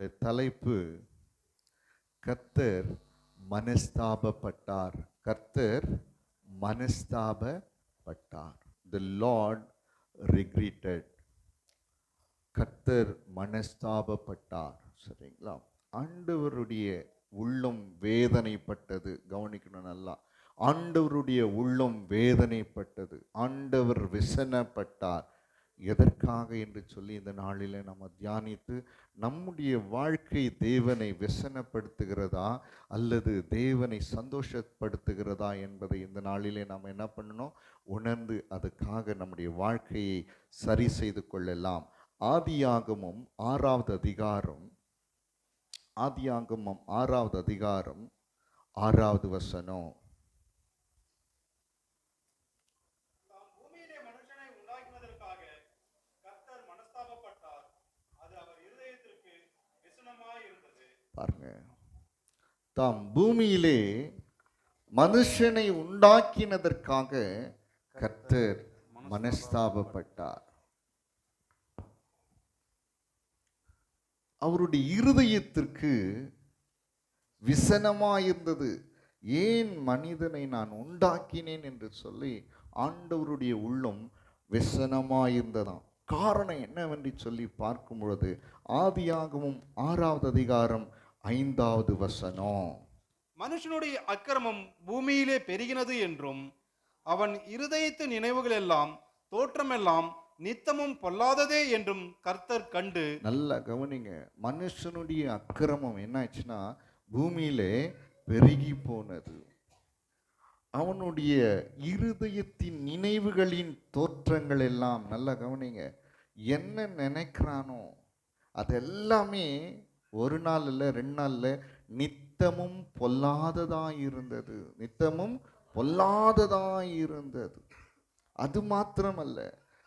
தலைப்பு கர்த்தர் மனஸ்தாபப்பட்டார். கர்த்தர் மனஸ்தாபப்பட்டார். The Lord regretted. கர்த்தர் மனஸ்தாபப்பட்டார். சரிங்களா? ஆண்டவருடைய உள்ளம் வேதனைப்பட்டது. கவனிக்கணும் நல்லா. ஆண்டவருடைய உள்ளம் வேதனைப்பட்டது. ஆண்டவர் விசனப்பட்டார். எதற்காக என்று சொல்லி இந்த நாளில் நம்ம தியானித்து நம்முடைய வாழ்க்கை தேவனை விசனப்படுத்துகிறதா அல்லது தேவனை சந்தோஷப்படுத்துகிறதா என்பதை இந்த நாளிலே நாம் என்ன பண்ணணும், உணர்ந்து அதுக்காக நம்முடைய வாழ்க்கையை சரி செய்து கொள்ளலாம். ஆதியாகமம் 6வது அதிகாரம் 6வது வசனம். பாருங்க, தாம் பூமியிலே மனுஷனை உண்டாக்கினதற்காக கர்த்தர் மனஸ்தாபப்பட்டார். அவருடைய இருதயத்திற்கு விசனமாயிருந்தது. ஏன் மனிதனை நான் உண்டாக்கினேன் என்று சொல்லி ஆண்டவருடைய உள்ளம் விசனமாயிருந்ததாம். காரணம் என்னவென்று சொல்லி பார்க்கும் பொழுது ஆதியாகமம் 6வது அதிகாரம் 5வது வசனம். மனுஷனுடைய அக்கிரமம் பூமியிலே பெருகினது என்றும் அவன் இருதயத்து நினைவுகள் எல்லாம் தோற்றமெல்லாம் நித்தமும் பொல்லாததே என்றும் கர்த்தர் கண்டு. நல்லா கவனிங்க, மனுஷனுடைய அக்கிரமம் என்னாச்சுன்னா பூமியிலே பெருகி போனது. அவனுடைய இருதயத்தின் நினைவுகளின் தோற்றங்கள் எல்லாம், நல்லா கவனிங்க, என்ன நினைக்கிறானோ அதெல்லாமே ஒரு நாள் இல்லை 2 நாள் இல்லை, நித்தமும் பொல்லாததாய் இருந்தது. நித்தமும் பொல்லாததாய் இருந்தது. அது மாத்திரமல்ல,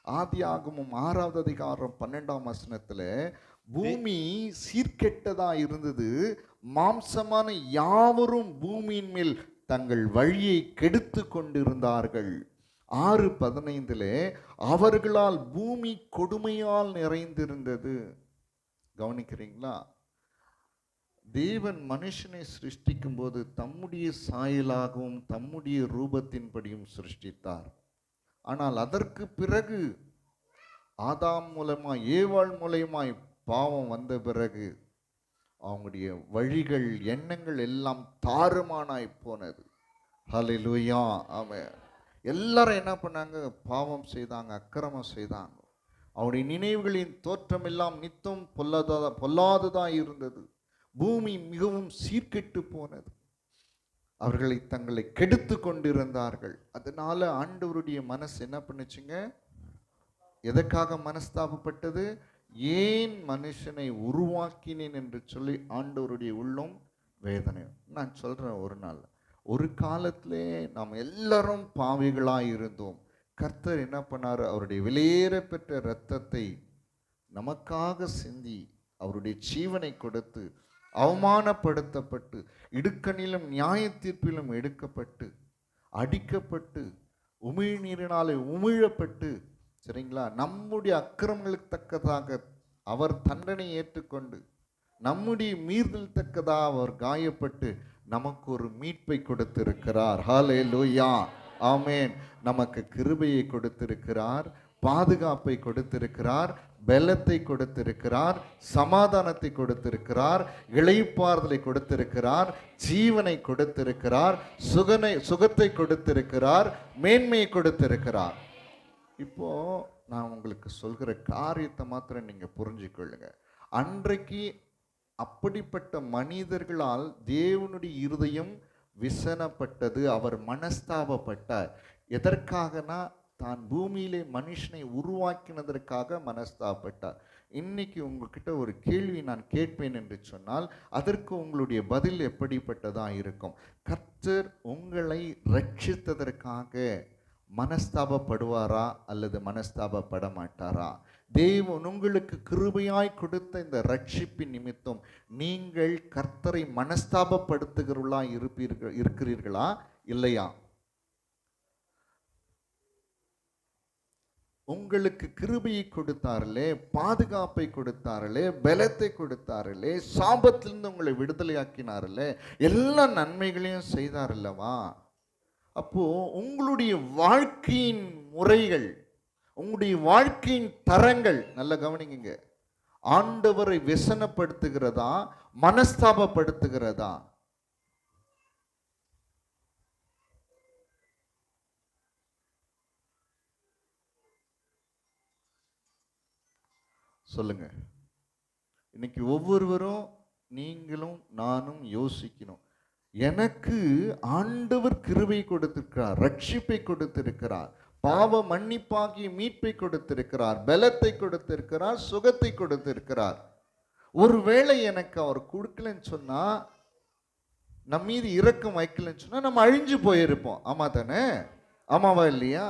ஆதியாகமம் 6வது அதிகாரம் 12ஆம் வசனத்தில் பூமி சீர்கெட்டதா இருந்தது. மாம்சமான யாவரும் பூமியின் மேல் தங்கள் வழியை கெடுத்து கொண்டிருந்தார்கள். 6:15 அவர்களால் பூமி கொடுமையால் நிறைந்திருந்தது. கவனிக்கிறீங்களா? தேவன் மனுஷனை சிருஷ்டிக்கும் போது தம்முடைய சாயலாகவும் தம்முடைய ரூபத்தின்படியும் சிருஷ்டித்தார். ஆனால் அதற்கு பிறகு ஆதாம் மூலமாய் ஏவாள் மூலமாய் பாவம் வந்த பிறகு அவங்களுடைய வழிகள் எண்ணங்கள் எல்லாம் தாறுமானாய் போனது. ஹல்லேலூயா, ஆமென். எல்லாரும் என்ன பண்ணாங்க? பாவம் செய்தாங்க, அக்கிரமம் செய்தாங்க. அவருடைய நினைவுகளின் தோற்றம் எல்லாம் நித்தம் பொல்லாததாக இருந்தது. பூமி மிகவும் சீர்கெட்டு போனது. அவர்களை தங்களை கெடுத்து கொண்டிருந்தார்கள். அதனால ஆண்டவருடைய மனசு என்ன பண்ணுச்சுங்க? எதற்காக மனஸ்தாபப்பட்டது? ஏன் மனுஷனை உருவாக்கினேன் என்று சொல்லி ஆண்டவருடைய உள்ளம் வேதனை. நான் சொல்றேன், ஒரு காலத்திலே நாம் எல்லாரும் பாவிகளாய் இருந்தோம். கர்த்தர் என்ன பண்ணார்? அவருடைய விலையேற பெற்ற இரத்தத்தை நமக்காக சிந்தி அவருடைய ஜீவனை கொடுத்து அவமானப்படுத்தப்பட்டு இடுக்கணிலும் நியாய தீர்ப்பிலும் எடுக்கப்பட்டு அடிக்கப்பட்டு உமிழ்நீரினாலே உமிழப்பட்டு, சரிங்களா, நம்முடைய அக்கிரமங்களுக்கு தக்கதாக அவர் தண்டனை ஏற்றுக்கொண்டு நம்முடைய மீறுதல் தக்கதாக அவர் காயப்பட்டு நமக்கு ஒரு மீட்பை கொடுத்திருக்கிறார். ஹல்லேலூயா, ஆமென். நமக்கு கிருபையை கொடுத்திருக்கிறார், பாதுகாப்பை கொடுத்திருக்கிறார், பலத்தை கொடுத்திருக்கிறார், சமாதானத்தை கொடுத்திருக்கிறார், இளைப்பாறுதலை கொடுத்திருக்கிறார், ஜீவனை கொடுத்திருக்கிறார், சுகத்தை கொடுத்திருக்கிறார், மேன்மையை கொடுத்திருக்கிறார். இப்போ நான் உங்களுக்கு சொல்கிற காரியத்தை மாத்திரம் நீங்க புரிஞ்சுக்கொள்ளுங்க. அன்றைக்கு அப்படிப்பட்ட மனிதர்களால் தேவனுடைய இருதயம் விசனப்பட்டது. அவர் மனஸ்தாபப்பட்டார். எதற்காகனா தான் பூமியிலே மனுஷனை உருவாக்கினதற்காக மனஸ்தாபப்பட்டார். இன்னைக்கு உங்ககிட்ட ஒரு கேள்வி நான் கேட்பேன் என்று சொன்னால் அதற்கு உங்களுடைய பதில் எப்படிப்பட்டதா இருக்கும்? கர்த்தர் உங்களை ரட்சித்ததற்காக மனஸ்தாபப்படுவாரா அல்லது மனஸ்தாபப்பட மாட்டாரா? தேவன் உங்களுக்கு கிருபையாய் கொடுத்த இந்த ரட்சிப்பின் நிமித்தம் நீங்கள் கர்த்தரை மனஸ்தாபப்படுத்துகிறவர்களா இருக்கிறீர்களா இல்லையா? உங்களுக்கு கிருபையை கொடுத்தார்களே, பாதுகாப்பை கொடுத்தார்களே, பலத்தை கொடுத்தார்களே, சாபத்திலிருந்து உங்களை விடுதலையாக்கினார்களே, எல்லா நன்மைகளையும் செய்தார் அல்லவா? அப்போ உங்களுடைய வாழ்க்கையின் முறைகள், உங்களுடைய வாழ்க்கையின் தரங்கள் நல்ல கவனிங்க, ஆண்டவரை விசனப்படுத்துகிறதா, மனஸ்தாபப்படுத்துகிறதா? சொல்லுங்க. இன்னைக்கு ஒவ்வொருவரும், நீங்களும் நானும் யோசிக்கணும். எனக்கு ஆண்டவர் கிருபை கொடுத்திருக்கிறார், ரட்சிப்பை கொடுத்திருக்கிறார், பாவ மன்னிப்பாகிய மீட்பை கொடுத்திருக்கிறார், பலத்தை கொடுத்திருக்கிறார், சுகத்தை கொடுத்திருக்கிறார். ஒருவேளை எனக்கு அவர் கொடுக்கலன்னு சொன்னா, நம்ம மீது இரக்கம் வைக்கலன்னு சொன்னா நம்ம அழிஞ்சு போயிருப்போம். ஆமா தானே? ஆமாவா இல்லையா?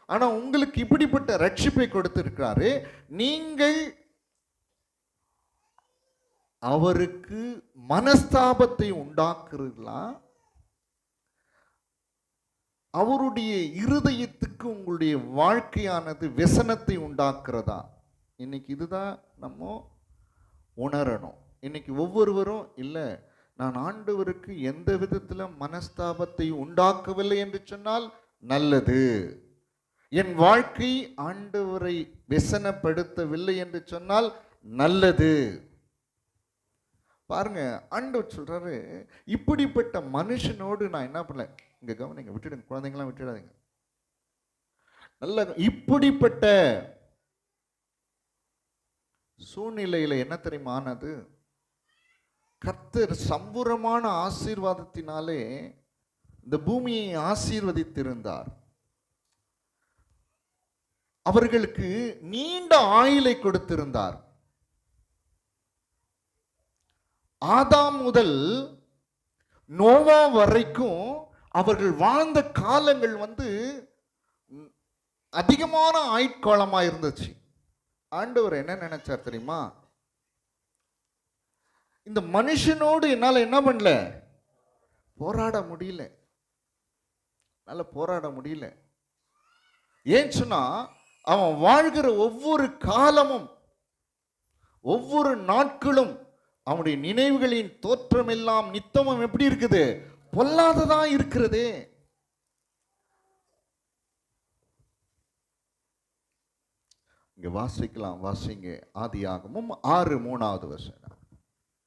ஆனா உங்களுக்கு இப்படிப்பட்ட ரட்சிப்பை கொடுத்திருக்கிறாரு. நீங்கள் அவருக்கு மனஸ்தாபத்தை உண்டாக்குறீர்களா, அவருடைய இருதயத்துக்கு உங்களுடைய வாழ்க்கையானது व्यसனத்தை உண்டாக்குறதா? இன்னைக்கு இதுதான் நம்ம உணரணும். இன்னைக்கு ஒவ்வொருவரும், இல்லை நான் ஆண்டவருக்கு எந்த விதத்தில் மனஸ்தாபத்தை உண்டாக்கவில்லை என்று சொன்னால் நல்லது, என் வாழ்க்கை ஆண்டவரை व्यसனப்படுத்தவில்லை என்று சொன்னால் நல்லது. பாருங்க, ஆண்டவர் சொல்றாரு, இப்படிப்பட்ட மனுஷனோடு நான் என்ன பண்ணல. இங்க கவனிங்க, விட்டுடுங்க, குழந்தைங்களாம் விட்டுடாதீங்க. நல்ல இப்படிப்பட்ட சூழ்நிலையில என்ன தெரியுமா ஆனது? கர்த்தர் சம்பூரமான ஆசீர்வாதத்தினாலே இந்த பூமியை ஆசீர்வதித்திருந்தார். அவர்களுக்கு நீண்ட ஆயுளை கொடுத்திருந்தார். ஆதாம் முதல் நோவா வரைக்கும் அவர்கள் வாழ்ந்த காலங்கள் அதிகமான ஆயுட்காலமா இருந்துச்சு. ஆண்டவர் என்ன நினைச்சார் தெரியுமா? இந்த மனுஷனோடு என்னால என்ன பண்ணல, போராட முடியல, போராட முடியல. ஏன் சொன்னா, அவன் வாழ்கிற ஒவ்வொரு காலமும், ஒவ்வொரு நாட்களும் அவனுடைய நினைவுகளின் தோற்றம் எல்லாம் நித்தமும் எப்படி இருக்குது? பொல்லாததா இருக்கிறதே. இங்க வாசிக்கலாம், வாசிங்க. ஆதியாகமம் 6:3.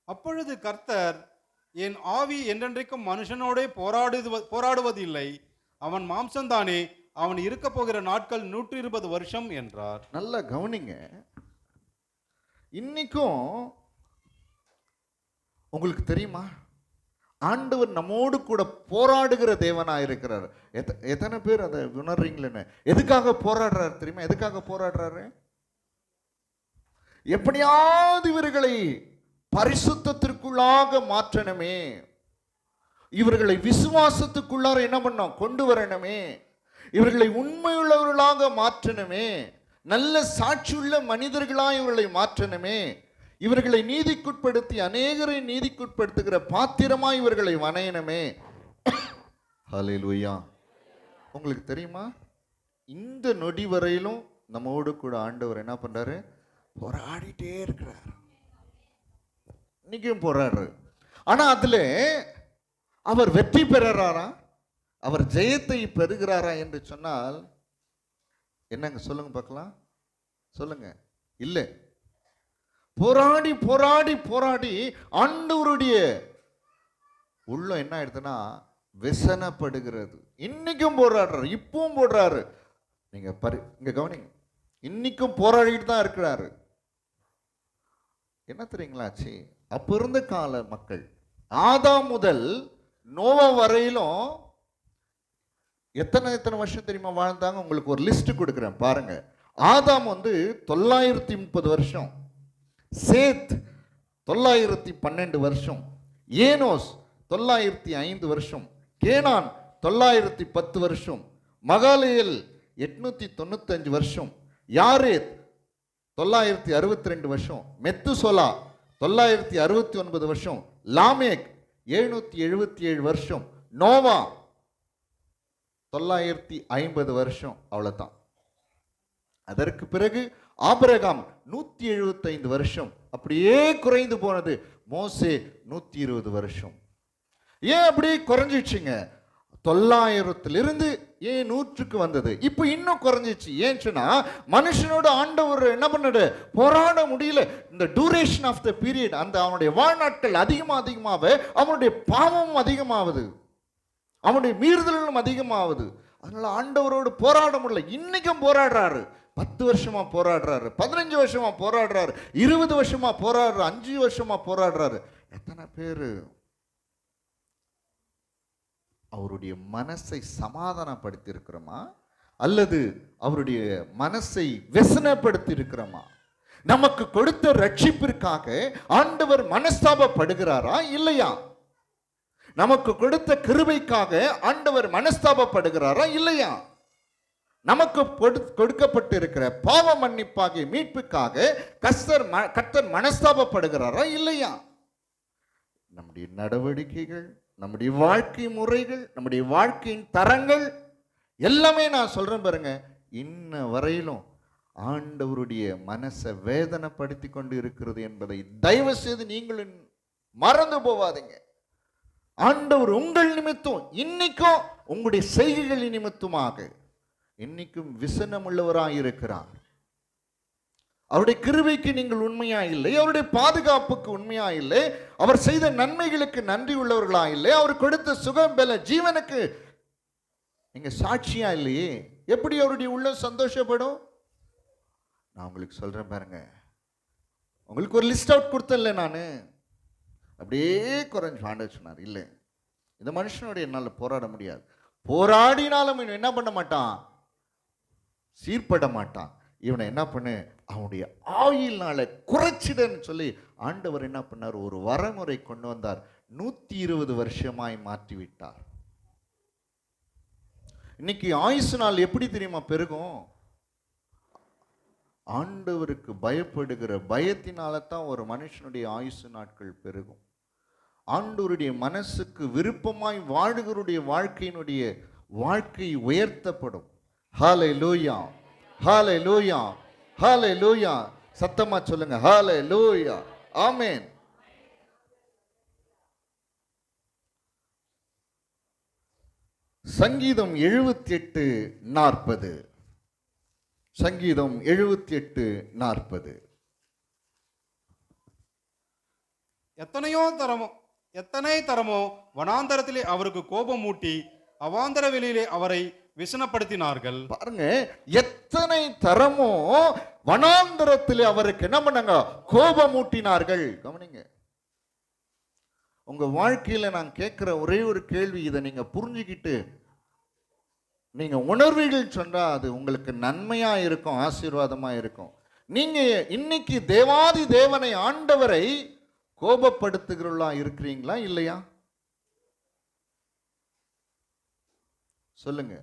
அப்பொழுது கர்த்தர், என் ஆவி என்றென்றைக்கும் மனுஷனோடே போராடுவதில்லை, அவன் மாம்சம்தானே, அவன் இருக்க போகிற நாட்கள் 120 வருஷம் என்றார். நல்லா கவனிங்க. இன்னைக்கும் உங்களுக்கு தெரியுமா, ஆண்டவர் நம்மோடு கூட போராடுகிற தேவனா இருக்கிறார். எத்தனை பேர் அதை உணர்றீங்களேன்னு? எதுக்காக போராடுறாரு தெரியுமா? எதுக்காக போராடுறாரு? எப்படியாவது இவர்களை பரிசுத்தத்திற்குள்ளாக மாற்றணுமே, இவர்களை விசுவாசத்துக்குள்ளார என்ன பண்ணோம், கொண்டு வரணுமே, இவர்களை உண்மையுள்ளவர்களாக மாற்றணுமே, நல்ல சாட்சியுள்ள மனிதர்களாக இவர்களை மாற்றணுமே, இவர்களை நீதிக்குட்படுத்தி அநேகரை நீதிக்குட்படுத்துகிற பாத்திரமாய் இவர்களை வணையணுமே. ஹல்லேலூயா. உங்களுக்கு தெரியுமா, இந்த நொடி வரையிலும் நம்மோடு கூட ஆண்டவர் என்ன பண்றாரு? போராடிட்டே இருக்கிறார். இன்னைக்கும் போராடுறாரு. ஆனா அதுல அவர் வெற்றி பெறாரா, அவர் ஜெயத்தை பெறுகிறாரா என்று சொன்னால் என்னங்க? சொல்லுங்க பார்க்கலாம், சொல்லுங்க. இல்லை, போராடி போராடி போராடி ஆண்டவருடைய உள்ளம் என்ன ஆயிடுதுன்னா விசனப்படுகிறது. இன்னைக்கும் போராடுறாரு, இப்பவும் போடுறாரு. நீங்க இங்க கவனிங்க, இன்னைக்கும் போராடிட்டு தான் இருக்கிறாரு. என்ன தெரியுங்களாச்சு? அப்ப இருந்த கால மக்கள், ஆதாம் முதல் நோவா வரையிலும் எத்தனை வருஷம் தெரியுமா வாழ்ந்தாங்க? உங்களுக்கு ஒரு லிஸ்ட் கொடுக்குறேன் பாருங்க. ஆதாம் 930 வருஷம், சேத் 912 வருஷம், ஏனோஸ் 905 வருஷம், கேனான் 910 வருஷம், மகாலேயல் 895 வருஷம், யாரேத் 962 வருஷம், மெத்துசோலா 969 வருஷம், லாமேக் 777 வருஷம், நோவா 950 வருஷம். அவ்வளவுதான். அதற்கு பிறகு ஆபிரகாம் 175 வருஷம் அப்படியே குறைந்து போனது. மோசே 120 வருஷம். ஏன் அப்படியே குறைஞ்சிச்சுங்க? 900 ஏன் 100க்கு வந்தது? இப்போ இன்னும் குறைஞ்சிச்சு. ஏன் சொன்னா மனுஷனோட ஆண்டவர் என்ன பண்ணாரு? போராட முடியல. இந்த டூரேஷன் ஆஃப் த பீரியட், அந்த அவனுடைய வாழ்நாட்கள் அதிகமாக அவனுடைய பாவமும் அதிகமாகுது, அவனுடைய மீறுதல்களும் அதிகமாகுது. அதனால ஆண்டவரோடு போராட முடியல. இன்னைக்கும் போராடுறாரு. 10 வருஷமா போராடுறாரு, 15 வருஷமா போராடுறாரு, 20 வருஷமா போராடுறாரு, 5 வருஷமா போராடுறாரு. எத்தனை பேரு அவருடைய மனசை சமாதானப்படுத்தி இருக்கிறோமா, அல்லது அவருடைய மனசை व्यसனப்படுத்தி இருக்கிறோமா? நமக்கு கொடுத்த ரட்சிப்பிற்காக ஆண்டவர் மனஸ்தாபப்படுகிறாரா இல்லையா? நமக்கு கொடுத்த கிருபைக்காக ஆண்டவர் மனஸ்தாபப்படுகிறாரா இல்லையா? நமக்கு கொடுக்கப்பட்டிருக்கிற பாவ மன்னிப்பாகிய மீட்புக்காக கர்த்தர் மனஸ்தாபப்படுகிறாரா இல்லையா? நம்முடைய நடவடிக்கைகள், நம்முடைய வாழ்க்கை முறைகள், நம்முடைய வாழ்க்கையின் தரங்கள் எல்லாமே நான் சொல்றேன் பாருங்க, இன்ன வரையிலும் ஆண்டவருடைய மனசை வேதனைப்படுத்தி கொண்டு இருக்கிறது என்பதை தயவு செய்து நீங்களும் மறந்து போவாதீங்க. ஆண்டவர் உங்கள் நிமித்தம் இன்னைக்கும் உங்களுடைய செய்கைகளின் நிமித்தமாக இன்னைக்கும் விசனம் உள்ளவராக இருக்கிறார். அவருடைய கிருபைக்கு நீங்கள் உண்மையா இல்லை, அவருடைய பாதுகாப்புக்கு உண்மையா இல்லை, அவர் செய்த நன்மைகளுக்கு நன்றி உள்ளவர்களா இல்லை, அவர் கொடுத்த சுகம் பல ஜீவனுக்கு நீங்க சாட்சியா இல்லையே, எப்படி அவருடைய உள்ள சந்தோஷப்படும்? நான் உங்களுக்கு சொல்றேன் பாருங்க, உங்களுக்கு ஒரு லிஸ்ட் அவுட் கொடுத்தல, நான் அப்படியே குறைஞ்சு ஆண்டு சொன்னார். இல்லை, இந்த மனுஷனோட என்னால் போராட முடியாது. போராடினாலும் என்ன பண்ண மாட்டான், சீர்பட மாட்டான். இவனை என்ன பண்ணு, அவனுடைய ஆயுள்னால குறைச்சிடன்னு சொல்லி ஆண்டவர் என்ன பண்ணார், ஒரு வரமுறை கொண்டு வந்தார். 120 வருஷமாய் மாற்றி விட்டார். இன்னைக்கு ஆயுசு நாள் எப்படி தெரியுமா பெருகும்? ஆண்டவருக்கு பயப்படுகிற பயத்தினால தான் ஒரு மனுஷனுடைய ஆயுசு நாட்கள் பெருகும். ஆண்டவருடைய மனசுக்கு விருப்பமாய் வாழ்கிறவருடைய வாழ்க்கையினுடைய வாழ்க்கை உயர்த்தப்படும். ஹல்லேலூயா, ஹல்லேலூயா, ஹல்லேலூயா. சத்தமா சொல்லுங்க, ஹல்லேலூயா, ஆமென். சங்கீதம் 78:40. சங்கீதம் 78:40. எத்தனை தரமோ வனாந்தரத்திலே அவருக்கு கோபம் மூட்டி அவாந்தர வெளியிலே அவரை விசனப்படுத்தினார்கள். பாருங்க, எத்தனை தரமோ வனாந்தரத்திலே அவருக்கு என்ன பண்ணாங்க, கோபம் மூட்டினார்கள். கவனிங்க, உங்க வாழ்க்கையில நான் கேட்கிற ஒரே ஒரு கேள்வி, இதை நீங்க புரிஞ்சுக்கிட்டு நீங்க உணர்வீர்கள் சொன்னா அது உங்களுக்கு நன்மையா இருக்கும், ஆசீர்வாதமா இருக்கும். நீங்க இன்னைக்கு தேவாதி தேவனை, ஆண்டவரை கோபப்படுத்துகிறவர்களா இருக்கிறீங்களா இல்லையா? சொல்லுங்க.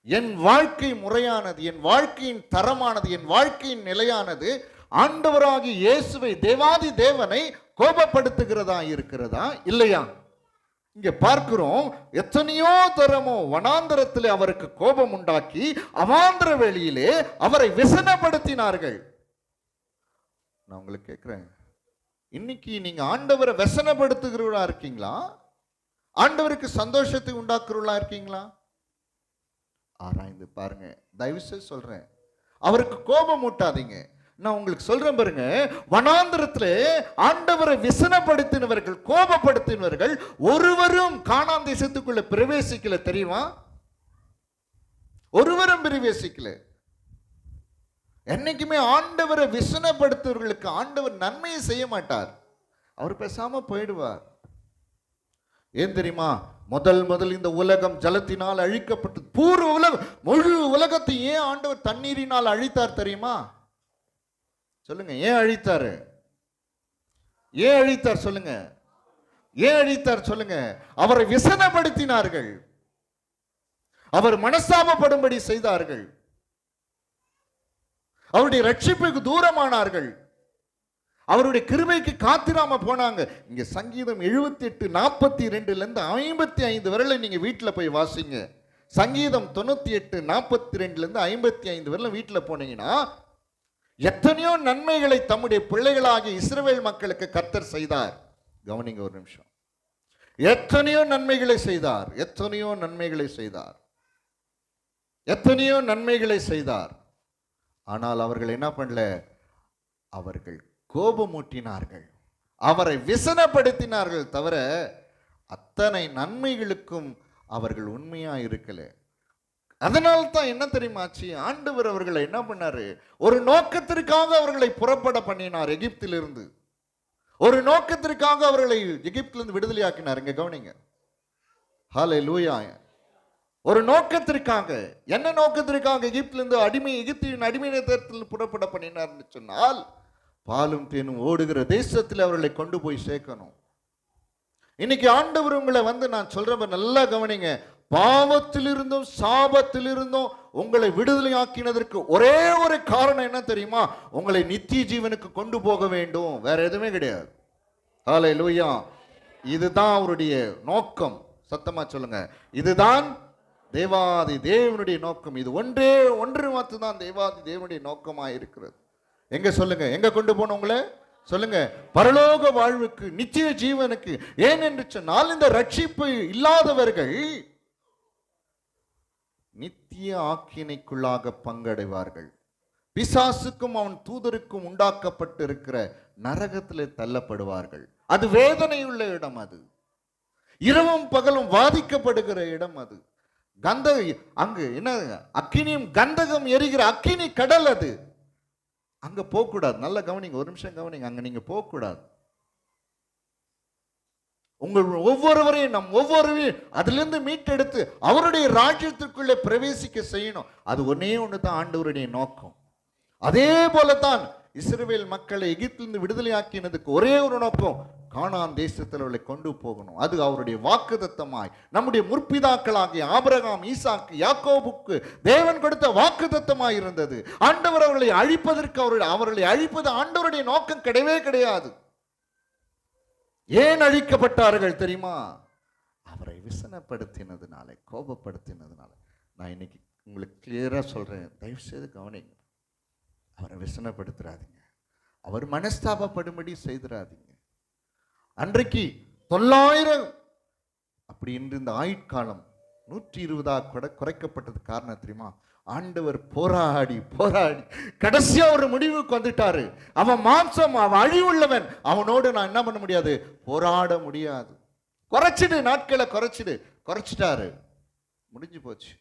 என் வாழ்க்கை முறையானது, என் வாழ்க்கையின் தரமானது, என் வாழ்க்கையின் நிலையானது ஆண்டவராகி இயேசுவை, தேவாதி தேவனை கோபப்படுத்துகிறதா இருக்கிறதா இல்லையா? இங்க பார்க்கிறோம், எத்தனையோ தரமோ வனாந்தரத்திலே அவருக்கு கோபம் உண்டாக்கி அவாந்தர வெளியிலே அவரை விசனப்படுத்தினார்கள். நான் உங்களுக்கு கேட்கிறேன், இன்னைக்கு நீங்க ஆண்டவரை விசனப்படுத்துகிறவர்களா இருக்கீங்களா? ஆண்டவருக்கு சந்தோஷத்தை உண்டாக்குறவர்களா இருக்கீங்களா? ஆராய்ந்து பாருங்க. தயவுசெய்து சொல்றேன், அவருக்கு கோபம் ஊட்டாதீங்க. நான் உங்களுக்கு சொல்றேன் பாருங்க, வனாந்திரத்திலே ஆண்டவரை விசனப்படுத்தினவர்கள், கோபப்படுத்தினவர்கள் ஒருவரும் கானான் தேசத்துக்குள்ள பிரவேசிக்கல. தெரியுமா? ஒருவரும் பிரவேசிக்கல. என்னைக்குமே ஆண்டவரை விசனப்படுத்துவர்களுக்கு ஆண்டவர் நன்மையை செய்ய மாட்டார், அவர் பேசாம போயிடுவார். ஏன் தெரியுமா? முதல் இந்த உலகம் ஜலத்தினால் அழிக்கப்பட்டு பூர்வ உலகம், முழு உலகத்தை ஏன் ஆண்டவர் தண்ணீரினால் அழித்தார் தெரியுமா? சொல்லுங்க, ஏன் அழித்தாரு? ஏன் அழித்தார் சொல்லுங்க? ஏன் அழித்தார் சொல்லுங்க? அவரை விசனப்படுத்தினார்கள், அவர் மனஸ்தாபப்படும்படி செய்தார்கள், அவருடைய ரட்சிப்புக்கு தூரமானார்கள், அவருடைய கிருபைக்கு காத்திராம போனாங்க. இங்க சங்கீதம் 78:42 55 வரையில நீங்க வீட்டுல போய் வாசிங்க. சங்கீதம் 98:42 55 வரலாம் வீட்டில் போனீங்கன்னா எத்தனையோ நன்மைகளை தம்முடைய பிள்ளைகளாகிய இஸ்ரவேல் மக்களுக்கு கர்த்தர் செய்தார். கவனிங்க ஒரு நிமிஷம். எத்தனையோ நன்மைகளை செய்தார், எத்தனையோ நன்மைகளை செய்தார், எத்தனையோ நன்மைகளை செய்தார். ஆனால் அவர்கள் என்ன பண்ணல? அவர்கள் கோபமூட்டினார்கள், அவரை விசனப்படுத்தினார்கள் தவிர அத்தனை நன்மைகளுக்கும் அவர்கள் உண்மையா இருக்கல. அதனால்தான் என்ன தெரியுமாச்சு, ஆண்டவர் அவர்களை என்ன பண்ணாரு? ஒரு நோக்கத்திற்காக அவர்களை புறப்பட பண்ணினார் எகிப்திலிருந்து. ஒரு நோக்கத்திற்காக அவர்களை எகிப்திலிருந்து விடுதலையாக்கினார். இங்க கவனிங்க. ஹல்லேலூயா. ஒரு நோக்கத்திற்காக. என்ன நோக்கத்திற்காக எகிப்திலிருந்து எகிப்தின் அடிமைத்தனத்தில் புறப்பட பண்ணினார்னு சொன்னால், பாலும் தேனும் ஓடுகிற தேசத்தில் அவர்களை கொண்டு போய் சேர்க்கணும். இன்னைக்கு ஆண்டவர் உங்களை நான் சொல்றேன், நல்லா கவனிங்க. பாவத்திலிருந்தும் சாபத்திலிருந்தும் உங்களை விடுதலையாக்கினதற்கு ஒரே ஒரு காரணம் என்ன தெரியுமா? உங்களை நித்திய ஜீவனுக்கு கொண்டு போக வேண்டும், வேற எதுவுமே கிடையாது. ஹல்லேலூயா. இதுதான் அவருடைய நோக்கம். சத்தமா சொல்லுங்க, இதுதான் தேவாதி தேவனுடைய நோக்கம். இது ஒன்று மட்டும்தான் தேவாதி தேவனுடைய நோக்கமா இருக்கிறது. எங்க சொல்லுங்க, எங்க கொண்டு போன உங்களை சொல்லுங்க? பரலோக வாழ்வுக்கு, நித்திய ஜீவனுக்கு. ஏன் என்று சொன்னால், இந்த ரட்சிப்பு இல்லாதவர்கள் நித்திய ஆக்கினைக்குள்ளாக பங்கடைவார்கள். பிசாசுக்கும் அவன் தூதருக்கும் உண்டாக்கப்பட்டு இருக்கிற நரகத்திலே தள்ளப்படுவார்கள். அது வேதனையுள்ள இடம், அது இரவும் பகலும் வாதிக்கப்படுகிற இடம். அது அங்கு என்ன, அக்கினியும் கந்தகம் எரிகிற அக்கினி கடல். அது அங்க போக கூடாது. நல்ல கவனிங்க, ஒரு நிமிஷம் கவனிங்க. அங்க நீங்க போக கூடாது. உங்கள் ஒவ்வொருவரையும் ஒவ்வொருவரையும் அதிலிருந்து மீட்டெடுத்து அவருடைய ராஜ்யத்திற்குள்ளே பிரவேசிக்க செய்யணும். அது ஒண்ணு தான் ஆண்டவருடைய நோக்கம். அதே போலதான் இஸ்ரவேல் மக்களை எகிப்திலிருந்து விடுதலையாக்கினதுக்கு ஒரே ஒரு நோக்கம், கானான் தேசத்தில் அவர்களை கொண்டு போகணும். அது அவருடைய வாக்குத்தத்தமாய் நம்முடைய முற்பிதாக்களாகிய ஆபிரகாம், ஈசாக்கு, யாக்கோபுக்கு தேவன் கொடுத்த வாக்குத்தத்தமாய் இருந்தது. ஆண்டவர் அவர்களை அழிப்பதற்கு அவர்களை அழிப்பது ஆண்டவருடைய நோக்கம் கிடையவே கிடையாது. ஏன் அழிக்கப்பட்டார்கள் தெரியுமா? அவரை விசனப்படுத்தினதுனால, கோபப்படுத்தினதுனால. நான் இன்னைக்கு உங்களுக்கு கிளியரா சொல்றேன், தயவு செய்து கவனிங்க. அவரை விசனப்படுத்துறாதீங்க, அவர் மனஸ்தாபப்படும்படி செய்திராதீங்க. அன்றைக்கு 900 அப்படி இன்று இந்த ஆயுட்காலம் 120 குறைக்கப்பட்டது. காரணம் தெரியுமா? ஆண்டவர் போராடி போராடி கடைசியா ஒரு முடிவுக்கு வந்துட்டாரு. அவன் மாம்சம், அவன் அழிவுள்ளவன், அவனோடு நான் என்ன பண்ண முடியாது? போராட முடியாது. குறைச்சிடு, நாட்களை குறைச்சிட்டாரு, முடிஞ்சு போச்சு.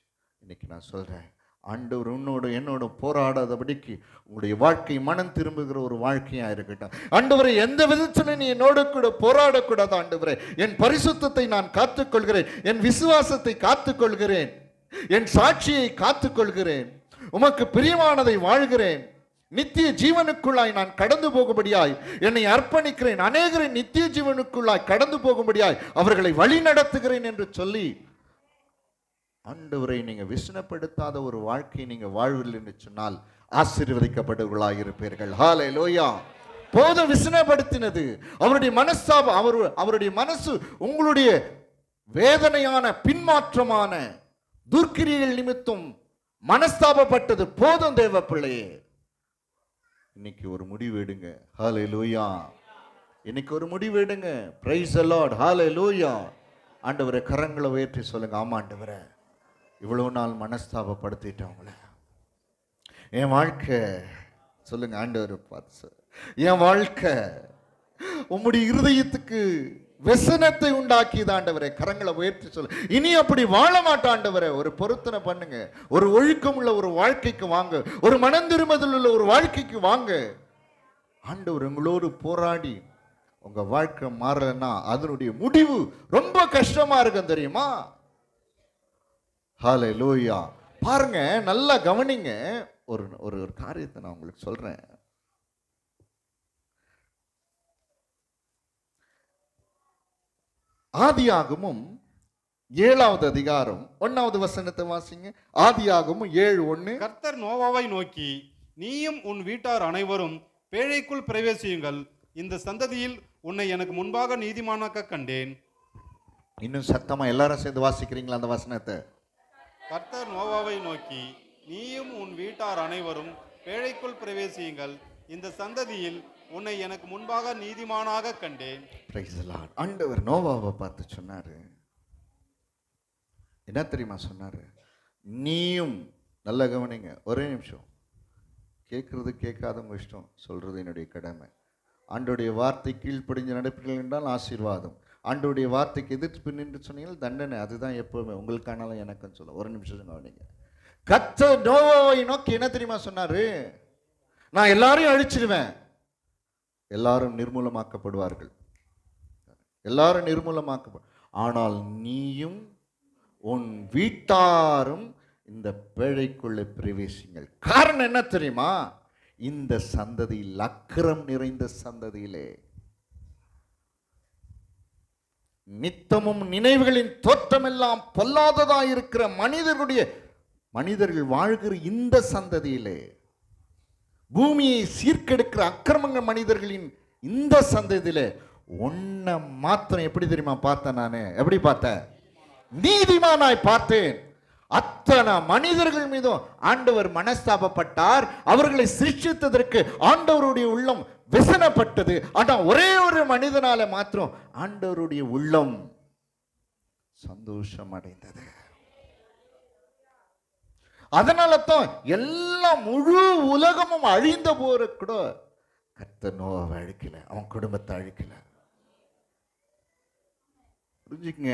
இன்னைக்கு நான் சொல்றேன், ஆண்டவர் உன்னோடு என்னோட போராடாதபடிக்கு உங்களுடைய வாழ்க்கை மனம் திரும்புகிற ஒரு வாழ்க்கையா இருக்கட்டும். ஆண்டவரை எந்த விதத்தில் நீ என்னோட கூட போராடக்கூடாது. ஆண்டவரே, என் பரிசுத்தத்தை நான் காத்துக்கொள்கிறேன், என் விசுவாசத்தை காத்துக்கொள்கிறேன், என் சாட்சியை காத்துக்கொள்கிறேன், உமக்கு பிரியமானதை வாழ்கிறேன், நித்திய ஜீவனுக்குள்ளாய் நான் கடந்து போகும்படியாய் என்னை அர்ப்பணிக்கிறேன், அநேகரை நித்திய ஜீவனுக்குள்ளாய் கடந்து போகும்படியாய் அவர்களை வழி நடத்துகிறேன் என்று சொல்லி, ஆண்டவரை நீங்க விசனப்படுத்தாத ஒரு வாழ்க்கை நீங்க வாழ்வில் என்று சொன்னால் ஆசீர்வதிக்கப்பட்டவர்களாக இருப்பீர்கள். ஹல்லேலூயா. போதும் விசனப்படுத்தினது. அவருடைய மனஸ்தாபம், அவருடைய மனசு உங்களுடைய வேதனையான பின்மாற்றமான துர்க்கிரியைகள் நிமித்தம் மனஸ்தாபப்பட்டது போதும். தேவ பிள்ளையே, இன்னைக்கு ஒரு முடிவு எடுங்க. ஹல்லேலூயா. இன்னைக்கு ஒரு முடிவு எடுங்க. Praise the lord. ஹல்லேலூயா. ஆண்டவரே, கரங்களை உயர்த்தி சொல்லுங்க, ஆமா ஆண்டவரே, இவ்வளவு நாள் மனஸ்தாபப்படுத்திட்டவங்கள என் வாழ்க்கை, சொல்லுங்க ஆண்டவர் பார்த்து, என் வாழ்க்கை உம்முடைய இருதயத்துக்கு व्यसनத்தை உண்டாக்கியது ஆண்டவரே. கரங்களை உயர்த்தி சொல்ல, இனி அப்படி வாழ மாட்டாண்டவரே. ஒரு பொருத்தனை பண்ணுங்க, ஒரு ஒழுக்கம் உள்ள ஒரு வாழ்க்கைக்கு வாங்க, ஒரு மனம் திரும்புதல் உள்ள ஒரு வாழ்க்கைக்கு வாங்க. ஆண்டவர் உங்களோடு போராடி உங்க வாழ்க்கை மாறலன்னா அதனுடைய முடிவு ரொம்ப கஷ்டமா இருக்கும் தெரியுமா? ஹல்லேலூயா. பாருங்க, நல்லா கவனிங்க. ஒரு ஒரு காரியத்தை நான் உங்களுக்கு சொல்றேன். ஆதியாகமும் 7வது அதிகாரம் 1வது வசனத்தை வாசிங்க. ஆதியாகமும் 7:1. கர்த்தர் நோவாவை நோக்கி, நீயும் உன் வீட்டார் அனைவரும் பேழைக்குள் பிரவேசியுங்கள், இந்த சந்ததியில் உன்னை எனக்கு முன்பாக நீதிமானாக்க கண்டேன். இன்னும் சத்தமா எல்லாரும் சேர்ந்து வாசிக்கிறீங்களா அந்த வசனத்தை? கர்த்தர் நோவாவை நோக்கி, நீயும் உன் வீட்டார் அனைவரும் பேழைக்குள் பிரவேசியுங்கள், இந்த சந்ததியில் உன்னை எனக்கு முன்பாக நீதிமானாக கண்டேன். Praise the Lord. ஆண்டவர் நோவாவை பார்த்து சொன்னாரு, என்ன தெரியுமா சொன்னாரு? நீயும், நல்ல கவனிங்க, ஒரே நிமிஷம், கேட்கறது கேட்காதவங்க இஷ்டம், சொல்றது என்னுடைய கடமை. ஆண்டோடைய வார்த்தை கீழ்ப்படிஞ்சு நடப்பீர்கள் என்றால் ஆசீர்வாதம், ஆண்டோடைய வார்த்தைக்கு எதிர்த்து நின்று சொன்னீங்கள் தண்டனை. அதுதான் எப்பவுமே உங்களுக்கானாலும் எனக்குன்னு சொல்ல. ஒரு நிமிஷம் கவனிங்க. கர்த்தர் நோவாவை நோக்கி என்ன தெரியுமா சொன்னாரு? நான் எல்லாரையும் அழிச்சிடுவேன், எல்லாரும் நிர்மூலமாக்கப்படுவார்கள், எல்லாரும் நிர்மூலமாக்கப்படும், ஆனால் நீயும் உன் வீட்டாரும் இந்த பேழைக்குள்ளே பிரவேசிங்கள். காரணம் என்ன தெரியுமா? இந்த சந்ததியில், அக்கிரம் நிறைந்த சந்ததியிலே, நித்தமும் நினைவுகளின் தோற்றமெல்லாம் பொல்லாததாக இருக்கிற மனிதர்கள் வாழ்கிற இந்த சந்ததியிலே, பூமியை சீர்கெடுக்கிற அக்கிரமங்கள் மனிதர்களின் இந்த சந்ததியிலே ஒன்ன மாத்திரம் எப்படி தெரியுமா பார்த்தேன்? நானு எப்படி பார்த்தேன்? நீதிமானாய் பார்த்தேன். அத்தனை மனிதர்கள் மீதும் ஆண்டவர் மனஸ்தாபப்பட்டார். அவர்களை சிருஷ்டித்ததற்கு ஆண்டவருடைய உள்ளம் விசனப்பட்டது. ஆனா ஒரே ஒரு மனிதனால மாத்திரம் ஆண்டவருடைய உள்ளம் சந்தோஷம் அடைந்தது. அதனால தான் எல்லாம் முழு உலகமும் அழிந்த போற கூட கர்த்தர் நோவாவை அழிக்கல, அவன் குடும்பத்தை அழிக்கல. புரிஞ்சுக்கங்க,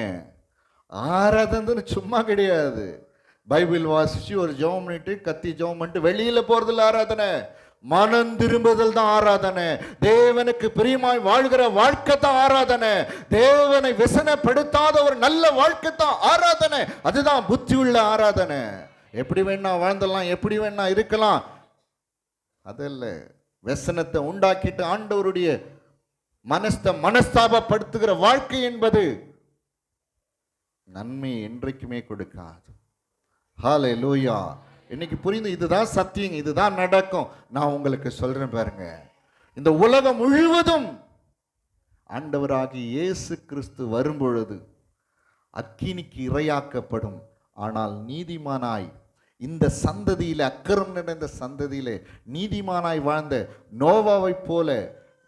ஆராதனை சும்மா கிடையாது. பைபிள் வாசிச்சு ஒரு ஜெபம் பண்ணிட்டு கத்தி ஜெபம் பண்ணிட்டு வெளியில போறதில்ல ஆராதனை. மனம் திரும்புதல் தான் ஆராதனை. தேவனுக்கு பிரியமாய் வாழ்கிற வாழ்க்கை தான் ஆராதனை. தேவனை விசனப்படுத்தாத ஒரு நல்ல வாழ்க்கை தான் ஆராதனை. அதுதான் புத்தி உள்ள ஆராதனை. எப்படி வேணா வாழ்ந்தலாம், எப்படி வேணா இருக்கலாம், அதல்ல. व्यसனத்தை உண்டாக்கிட்டு ஆண்டவருடைய மனஸ்தாபப்படுத்துகிற வாழ்க்கை என்பது நன்மை என்றைக்குமே கொடுக்காது. ஹல்லேலூயா. இன்னைக்கு புரிந்து, இதுதான் சத்தியம், இதுதான் நடக்கும். நான் உங்களுக்கு சொல்றேன் பாருங்க, இந்த உலகம் முழுவதும் ஆண்டவராகிய இயேசு கிறிஸ்து வரும்பொழுது அக்கினிக்கு இரையாக்கப்படும். ஆனால் நீதிமானாய் இந்த சந்ததியிலே, அக்கிரம் நிறைந்த சந்ததியிலே நீதிமானாய் வாழ்ந்த நோவாவை போல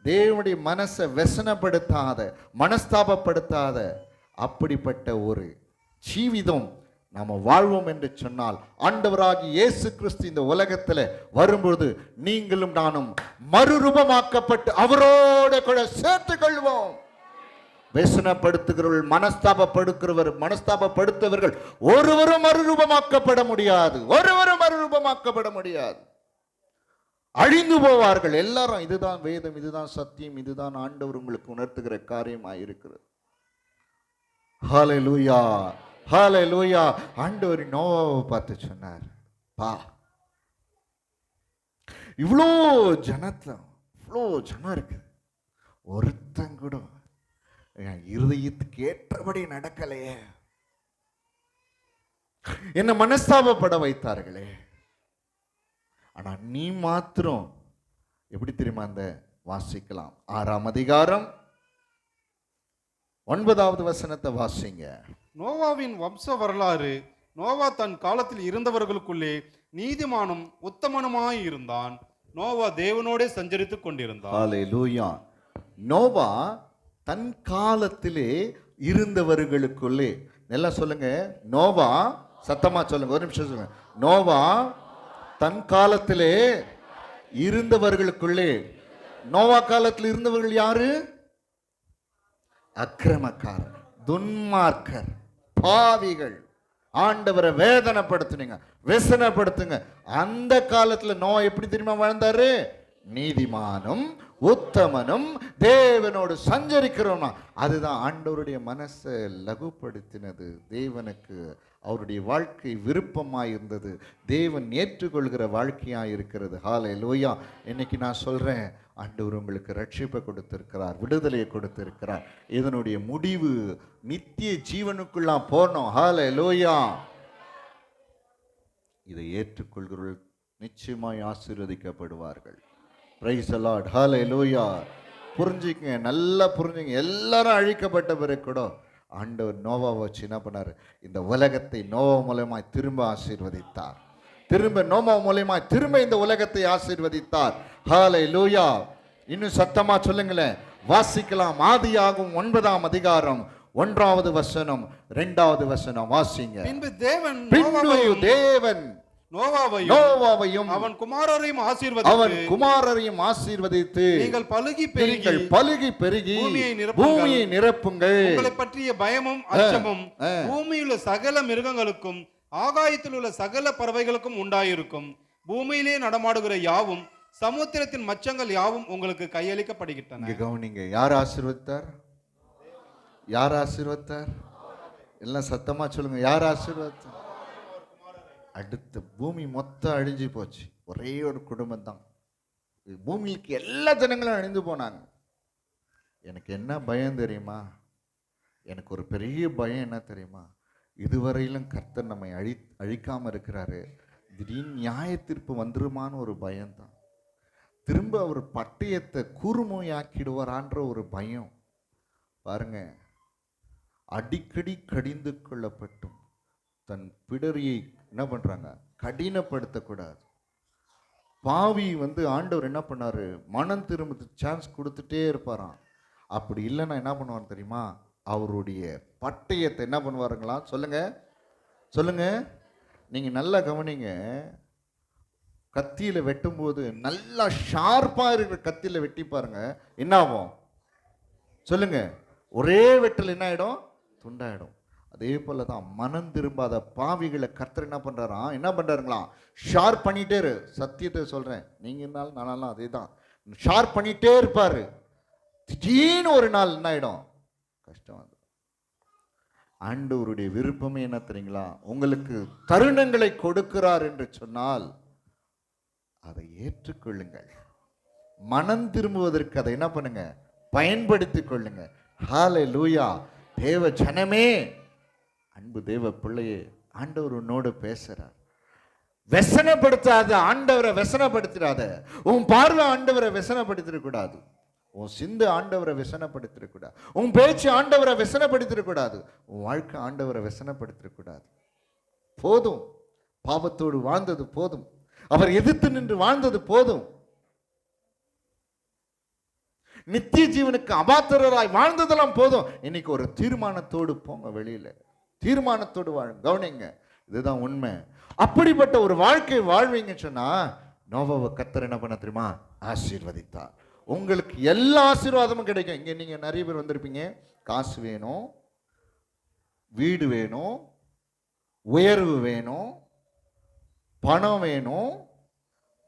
தேவனுடைய மனசை व्यसனப்படுத்தாத, மனஸ்தாபப்படுத்தாத அப்படிப்பட்ட ஒரு ஜீவிதம் நாம வாழ்வோம் என்று சொன்னால், ஆண்டவராகிய இயேசு கிறிஸ்து இந்த உலகத்தில் வரும்போது நீங்களும் நானும் மறுரூபமாக்கப்பட்டு அவரோட கூட சேர்த்துக் கொள்வோம். व्यसனப்படுத்துகிறவர்கள், மனஸ்தாபப்படுத்தவர்கள் ஒருவரும் மறுரூபமாக்கப்பட முடியாது, ஒருவரும் மறுரூபமாக்கப்பட முடியாது, அழிந்து போவார்கள் எல்லாரும். இதுதான் வேதம், இதுதான் சத்தியம், இதுதான் ஆண்டவர் உங்களுக்கு உணர்த்துகிற காரியமாக இருக்கிறது. ஹல்லேலூயா, ஹல்லேலூயா. ஆண்டவர் நோவாவை பார்த்து சொன்னார், பா, இவ்வளோ இவ்வளோ ஜனம் இருக்குது, ஒருத்தன் கூட என் இருதயத்துக்கு ஏற்றபடி நடக்கலையே, என்ன மனஸ்தாபப்பட வைத்தார்களே, ஆனா நீ மாத்திரம் எப்படி தெரியுமா? அந்த வாசிக்கலாம், 6ஆம் அதிகாரம் 9வது வசனத்தை வாசிங்க. நோவாவின் வம்ச வரலாறு. நோவா தன் காலத்தில் இருந்தவர்களுக்குள்ளே நீதிமானும் உத்தமனுமாய் இருந்தான். நோவா தேவனோடே சஞ்சரித்துக் கொண்டிருந்தான். ஹல்லேலூயா. நோவா தன் காலத்திலே இருந்தவர்களுக்குள்ளே, நல்லா சொல்லுங்க, நோவா, சத்தமா சொல்லுங்க, ஒரு நிமிஷம் சொல்லுங்க. நோவா தன் காலத்திலே இருந்தவர்களுக்குள்ளே. நோவா காலத்தில் இருந்தவர்கள் யாரு? அக்கிரமக்காரர், துன்மார்க்கர், பாவிகள். ஆண்டவரை வேதனைப்படுத்துனீங்க, व्यसனப்படுத்துங்க. அந்த காலத்துல நோவா எப்படி தெரியுமா வாழ்ந்தாரு? நீதிமானும் உத்தமனும் தேவனோடு சஞ்சரிக்கிறோம்னா, அதுதான் ஆண்டவருடைய மனசை லகுப்படுத்தினது. தேவனுக்கு அவருடைய வாழ்க்கை விருப்பமாய் இருந்தது, தேவன் ஏற்றுக்கொள்கிற வாழ்க்கையாக இருக்கிறது. ஹல்லேலூயா. இன்னைக்கு நான் சொல்றேன், ஆண்டவர் உங்களுக்கு ரட்சிப்பை கொடுத்திருக்கிறார், விடுதலையை கொடுத்திருக்கிறார். இதனுடைய முடிவு நித்திய ஜீவனுக்குள்ளாம் போனோம். ஹல்லேலூயா. இதை ஏற்றுக்கொள்கிறவர்கள் நிச்சயமாய் ஆசீர்வதிக்கப்படுவார்கள். Price the lord. ஹல்லேலூயா. புரிஞ்சுக்கங்க, நல்லா புரிஞ்சுங்க. எல்லாரும் அழிக்கப்பட்ட பிறகு கூட ஆண்டவர் நோவாவை வச்சு என்ன பண்ணாரு? இந்த உலகத்தை நோவா மூலமாய் திரும்ப ஆசீர்வதித்தார். நோவா மூலமாய் திரும்ப இந்த உலகத்தை ஆசீர்வதித்தார். ஹல்லேலூயா. இன்னும் சத்தமா சொல்லுங்களேன். வாசிக்கலாம். ஆதியாகமம் 9ஆம் அதிகாரம் 1வது வசனம் 2வது வசனம் வாசிங்க. பின்பு தேவன் நோவாவையும் அவன் குமாரரையும் ஆசீர்வதித்து நீங்கள் பலுகி பெருகி பூமியை நிரப்புங்கள். உங்களை பற்றிய பயமும் அச்சமும் பூமியில் உள்ள சகல மிருகங்களுக்கும் ஆகாயத்தில் உள்ள சகல பறவைகளுக்கும் உண்டாயிருக்கும். பூமியிலே நடமாடுகிற யாவும் சமுத்திரத்தின் மச்சங்கள் யாவும் உங்களுக்கு கையளிக்கப்படுகின்றன. கவனிங்க. யார் ஆசீர்வதித்தார்? யார் ஆசீர்வதித்தார்? எல்லாம் சத்தமா சொல்லுங்க. யார் ஆசீர்வதித்தார்? அடுத்து பூமி மொத்தம் அழிஞ்சு போச்சு. ஒரே ஒரு குடும்பம் தான். பூமிக்கு எல்லா ஜனங்களும் அழிந்து போனாங்க. எனக்கு என்ன பயம் தெரியுமா? எனக்கு ஒரு பெரிய பயம் என்ன தெரியுமா? இதுவரையிலும் கர்த்தர் நம்மை அழிக்காம இருக்கிறாரு. திடீர்னு நியாய தீர்ப்பு வந்துருமான்னு ஒரு பயம்தான். திரும்ப அவர் பட்டயத்தை கூர்மையாக்கிடுவாரான்ற ஒரு பயம். பாருங்க, அடிக்கடி கடிந்து கொள்ளப்பட்டும் தன் பிடரியை என்ன பண்றாங்க? கடினப்படுத்தக்கூடாது. பாவி ஆண்டவர் என்ன பண்ணாரு? மனம் திரும்ப சான்ஸ் கொடுத்துட்டே இருப்பாராம். அப்படி இல்லைன்னா என்ன பண்ணுவார் தெரியுமா? அவருடைய பட்டயத்தை என்ன பண்ணுவாருங்களா? சொல்லுங்க சொல்லுங்க. நீங்க நல்லா கவனிங்க. கத்தியில வெட்டும்போது நல்லா ஷார்ப்பா இருக்கிற கத்தியில வெட்டி பாருங்க, என்ன ஆகும்? சொல்லுங்க. ஒரே வெட்டல் என்ன ஆயிடும்? துண்டாயிடும். அதே போலதான் மனம் திரும்பாத பாவிகளை கர்த்தர் என்ன பண்றாராம்? என்ன பண்றாருங்களா? ஷார்ப் பண்ணிட்டே இரு. சத்தியத்தை சொல்றேன், நீங்க இருந்தாலும் நானும் அதே தான். ஷார்ப் பண்ணிட்டே இருப்பாரு. திடீர்னு ஒரு நாள் என்ன ஆயிடும்? கஷ்டம் வந்து. ஆண்டவருடைய விருப்பமே என்ன தெரியுங்களா? உங்களுக்கு தருணங்களை கொடுக்கிறார் என்று சொன்னால் அதை ஏற்றுக்கொள்ளுங்கள். மனம் திரும்புவதற்கு அதை என்ன பண்ணுங்க? பயன்படுத்திக் கொள்ளுங்க. ஹல்லேலூயா. தேவ ஜனமே, அன்பு தேவ பிள்ளையே, ஆண்டவர் உன்னோடு பேசுறார். வெசனப்படுத்தாத. ஆண்டவரை வெசனப்படுத்திடாத. உன் பார்வை ஆண்டவரை வெசனப்படுத்திடக்கூடாது. உன் சிந்து ஆண்டவரை வெசனப்படுத்திடக்கூடாது. உன் பேச்சு ஆண்டவரை வெசனப்படுத்திடக்கூடாது. உன் வாழ்க்கை ஆண்டவரை வெசனப்படுத்திடக்கூடாது. போதும். பாவத்தோடு வாழ்ந்தது போதும். அவர் எதிர்த்து நின்று வாழ்ந்தது போதும். நித்திய ஜீவனுக்கு அபாத்திரராய் வாழ்ந்ததெல்லாம் போதும். இன்னைக்கு ஒரு தீர்மானத்தோடு போங்க வெளியில. தீர்மானத்தோடு வாழுங்க. கவனிங்க, இதுதான் உண்மை. அப்படிப்பட்ட ஒரு வாழ்க்கை வாழ்வீங்க சொன்னா நோவாவை கர்த்தர் என்ன பண்ண தெரியுமா? ஆசீர்வதித்தார். உங்களுக்கு எல்லா ஆசீர்வாதமும் கிடைக்கும். இங்க நீங்க நிறைய பேர் வந்திருப்பீங்க. காசு வேணும், வீடு வேணும், உயர்வு வேணும், பணம் வேணும்,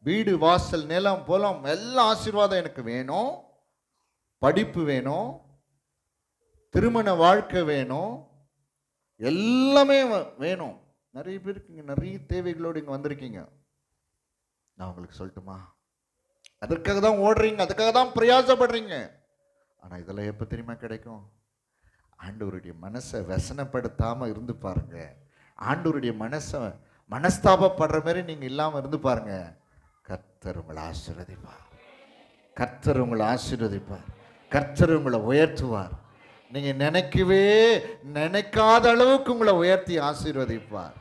வீடு வாசல் நிலம் போலாம் எல்லா ஆசீர்வாதம் எனக்கு வேணும், படிப்பு வேணும், திருமண வாழ்க்கை வேணும், எல்லாமே வேணும். நிறைய பேருக்கு இங்க நிறைய தேவைகளோடு இங்க வந்திருக்கீங்க. நான் உங்களுக்கு சொல்லட்டுமா? அதற்காக தான் ஓடுறீங்க, அதுக்காக தான் பிரயாசப்படுறீங்க. ஆனா இதெல்லாம் எப்ப தெரியுமா கிடைக்கும்? ஆண்டவருடைய மனசை வசனப்படுத்தாம இருந்து பாருங்க. ஆண்டவருடைய மனசை மனஸ்தாபப்படுற மாதிரி நீங்க இல்லாம இருந்து பாருங்க. கர்த்தர் உங்களை ஆசீர்வதிப்பார். கர்த்தர் உங்களை ஆசீர்வதிப்பார். கர்த்தர் உங்களை உயர்த்துவார். நீங்க நினைக்காத அளவுக்கு உங்களை உயர்த்தி ஆசீர்வதிப்பார்.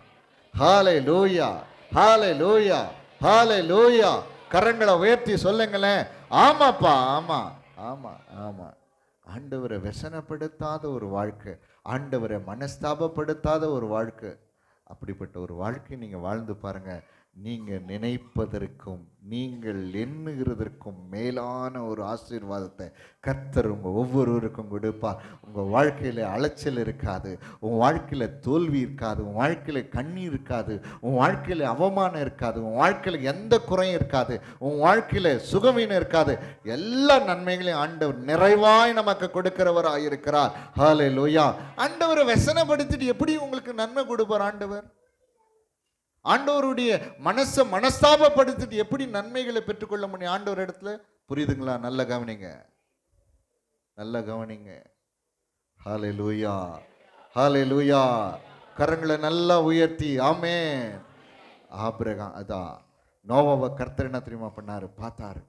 ஹல்லேலூயா, ஹல்லேலூயா, ஹல்லேலூயா. கரங்களை உயர்த்தி சொல்லுங்களேன். ஆமாப்பா, ஆமா, ஆமா, ஆமா. ஆண்டவரை வெசனப்படுத்தாத ஒரு வாழ்க்கை, ஆண்டவரை மனஸ்தாபப்படுத்தாத ஒரு வாழ்க்கை, அப்படிப்பட்ட ஒரு வாழ்க்கை நீங்க வாழ்ந்து பாருங்க. நீங்க நினைப்பதற்கும் நீங்கள் எண்ணுகிறதற்கும் மேலான ஒரு ஆசீர்வாதத்தை கர்த்தர் உங்க ஒவ்வொருவருக்கும் கொடுப்பார். உங்க வாழ்க்கையில அலைச்சல் இருக்காது, உன் வாழ்க்கையில தோல்வி இருக்காது, உன் வாழ்க்கையில கண்ணீர் இருக்காது, உன் வாழ்க்கையில அவமானம் இருக்காது, உன் வாழ்க்கையில எந்த குறையும் இருக்காது, உன் வாழ்க்கையில சுகவீனம் இருக்காது. எல்லா நன்மைகளையும் ஆண்டவர் நிறைவாய் நமக்கு கொடுக்கிறவராக இருக்கிறார். ஹல்லேலூயா. ஆண்டவரை வசனப்படுத்திட்டு எப்படி உங்களுக்கு நன்மை கொடுப்பார் ஆண்டவர்? ஆண்டவருடைய மனசை மனஸ்தாபப்படுத்திட்டு எப்படி நன்மைகளை பெற்றுக்கொள்ள முடியும் ஆண்டவர் இடத்துல? புரியுதுங்களா? நல்ல கவனிங்க, நல்ல கவனிங்க. ஹல்லேலூயா, ஹல்லேலூயா. கரங்களை நல்லா உயர்த்தி ஆமென். ஆபிரகாம் அதான் நோவாவை கர்த்தர் என்ன தெரியுமா பண்ணாரு? பார்த்தாரு.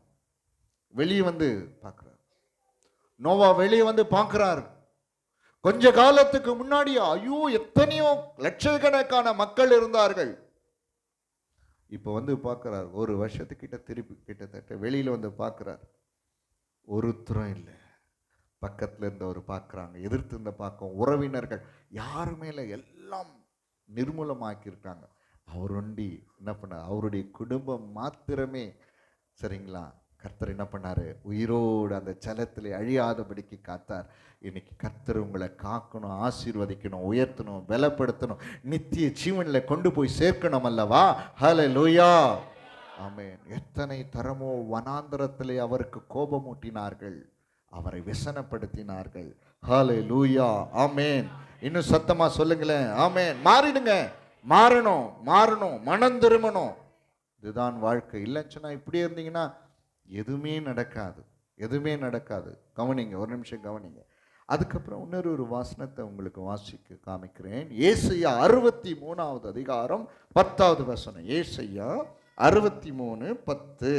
வெளியே வந்து பார்க்கிறார். நோவா வெளியே வந்து பார்க்கிறாரு. கொஞ்ச காலத்துக்கு முன்னாடி ஐயோ எத்தனையோ லட்சக்கணக்கான மக்கள் இருந்தார்கள். இப்போ வந்து பார்க்கிறார், ஒரு வருஷத்துக்கிட்ட திருப்பி கிட்டத்தட்ட வெளியில வந்து பார்க்கிறார், ஒருத்தரும் இல்லை. பக்கத்துல இருந்தவர் பார்க்குறாங்க, எதிர்த்து இருந்த பார்க்க உறவினர்கள் யாருமே இல்லை, எல்லாம் நிர்மூலமாக்கி இருக்காங்க. அவர் ஒண்டி என்ன பண்ணார், அவருடைய குடும்பம் மாத்திரமே சரிங்களா, கர்த்தர் என்ன பண்ணாரு, உயிரோடு அந்த ஜலத்தில் அழியாதபடிக்கு காத்தார். இன்னைக்கு கர்த்தர் உங்களை காக்கணும், ஆசீர்வதிக்கணும், உயர்த்தணும், பலப்படுத்தணும், நித்திய ஜீவனில் கொண்டு போய் சேர்க்கணும் அல்லவா? ஹல்லேலூயா, ஆமென். எத்தனை தரமோ வனாந்தரத்திலே அவருக்கு கோபமூட்டினார்கள், அவரை விசனப்படுத்தினார்கள். ஹல்லேலூயா, ஆமென். இன்னும் சத்தமா சொல்லுங்களேன், ஆமென். மாறிடுங்க, மாறணும், மாறணும், மனம் திரும்பணும். இதுதான் வாழ்க்கை. இல்லைன்னு சொன்னா இப்படியே இருந்தீங்கன்னா எதுவுமே நடக்காது, எதுவுமே நடக்காது. கவனிங்க, ஒரு நிமிஷம் கவனிங்க. அதுக்கப்புறம் இன்னொரு வாசனத்தை உங்களுக்கு வாசிக்க காமிக்கிறேன். ஏசாயா 63வது அதிகாரம் 10வது வசனம். ஏசாயா 63:10.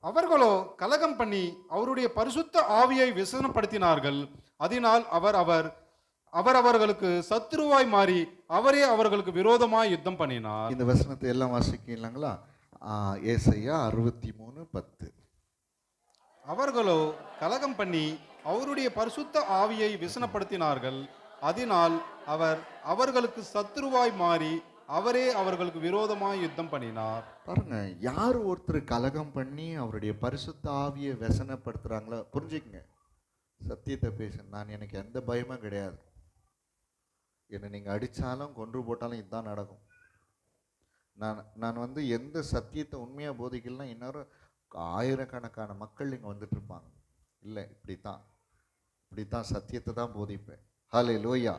அவர்களோ கலகம் பண்ணி அவருடைய பரிசுத்த ஆவியை விசனப்படுத்தினார்கள். அதனால் அவர்களுக்கு சத்துருவாய் மாறி அவரே அவர்களுக்கு விரோதமாய் யுத்தம் பண்ணினார். இந்த வசனத்தை எல்லாம் வாசிக்கலாங்களா? ஏசாயா 63:10. அவர்களோ கலகம் பண்ணி அவருடைய பரிசுத்த ஆவியை விசனப்படுத்தினார்கள். அதனால் அவர்களுக்கு சத்துருவாய் மாறி அவரே அவர்களுக்கு விரோதமாய் யுத்தம் பண்ணினார். பாருங்க, யார் ஒருத்தர் கலகம் பண்ணி அவருடைய பரிசுத்த ஆவியை விசனப்படுத்துறாங்களோ புரிஞ்சுக்கங்க, சத்தியத்தை பேச நான் எனக்கு எந்த பயமும் கிடையாது. என்னை நீங்கள் அடித்தாலும் கொன்று போட்டாலும் இதுதான் நடக்கும். நான் வந்து எந்த சத்தியத்தை உண்மையாக போதிக்கலன்னா இன்னொரு ஆயிரக்கணக்கான மக்கள் இங்கே வந்துட்டு இருப்பாங்க. இல்லை, இப்படித்தான் சத்தியத்தை தான் போதிப்பேன். ஹல்லேலூயா.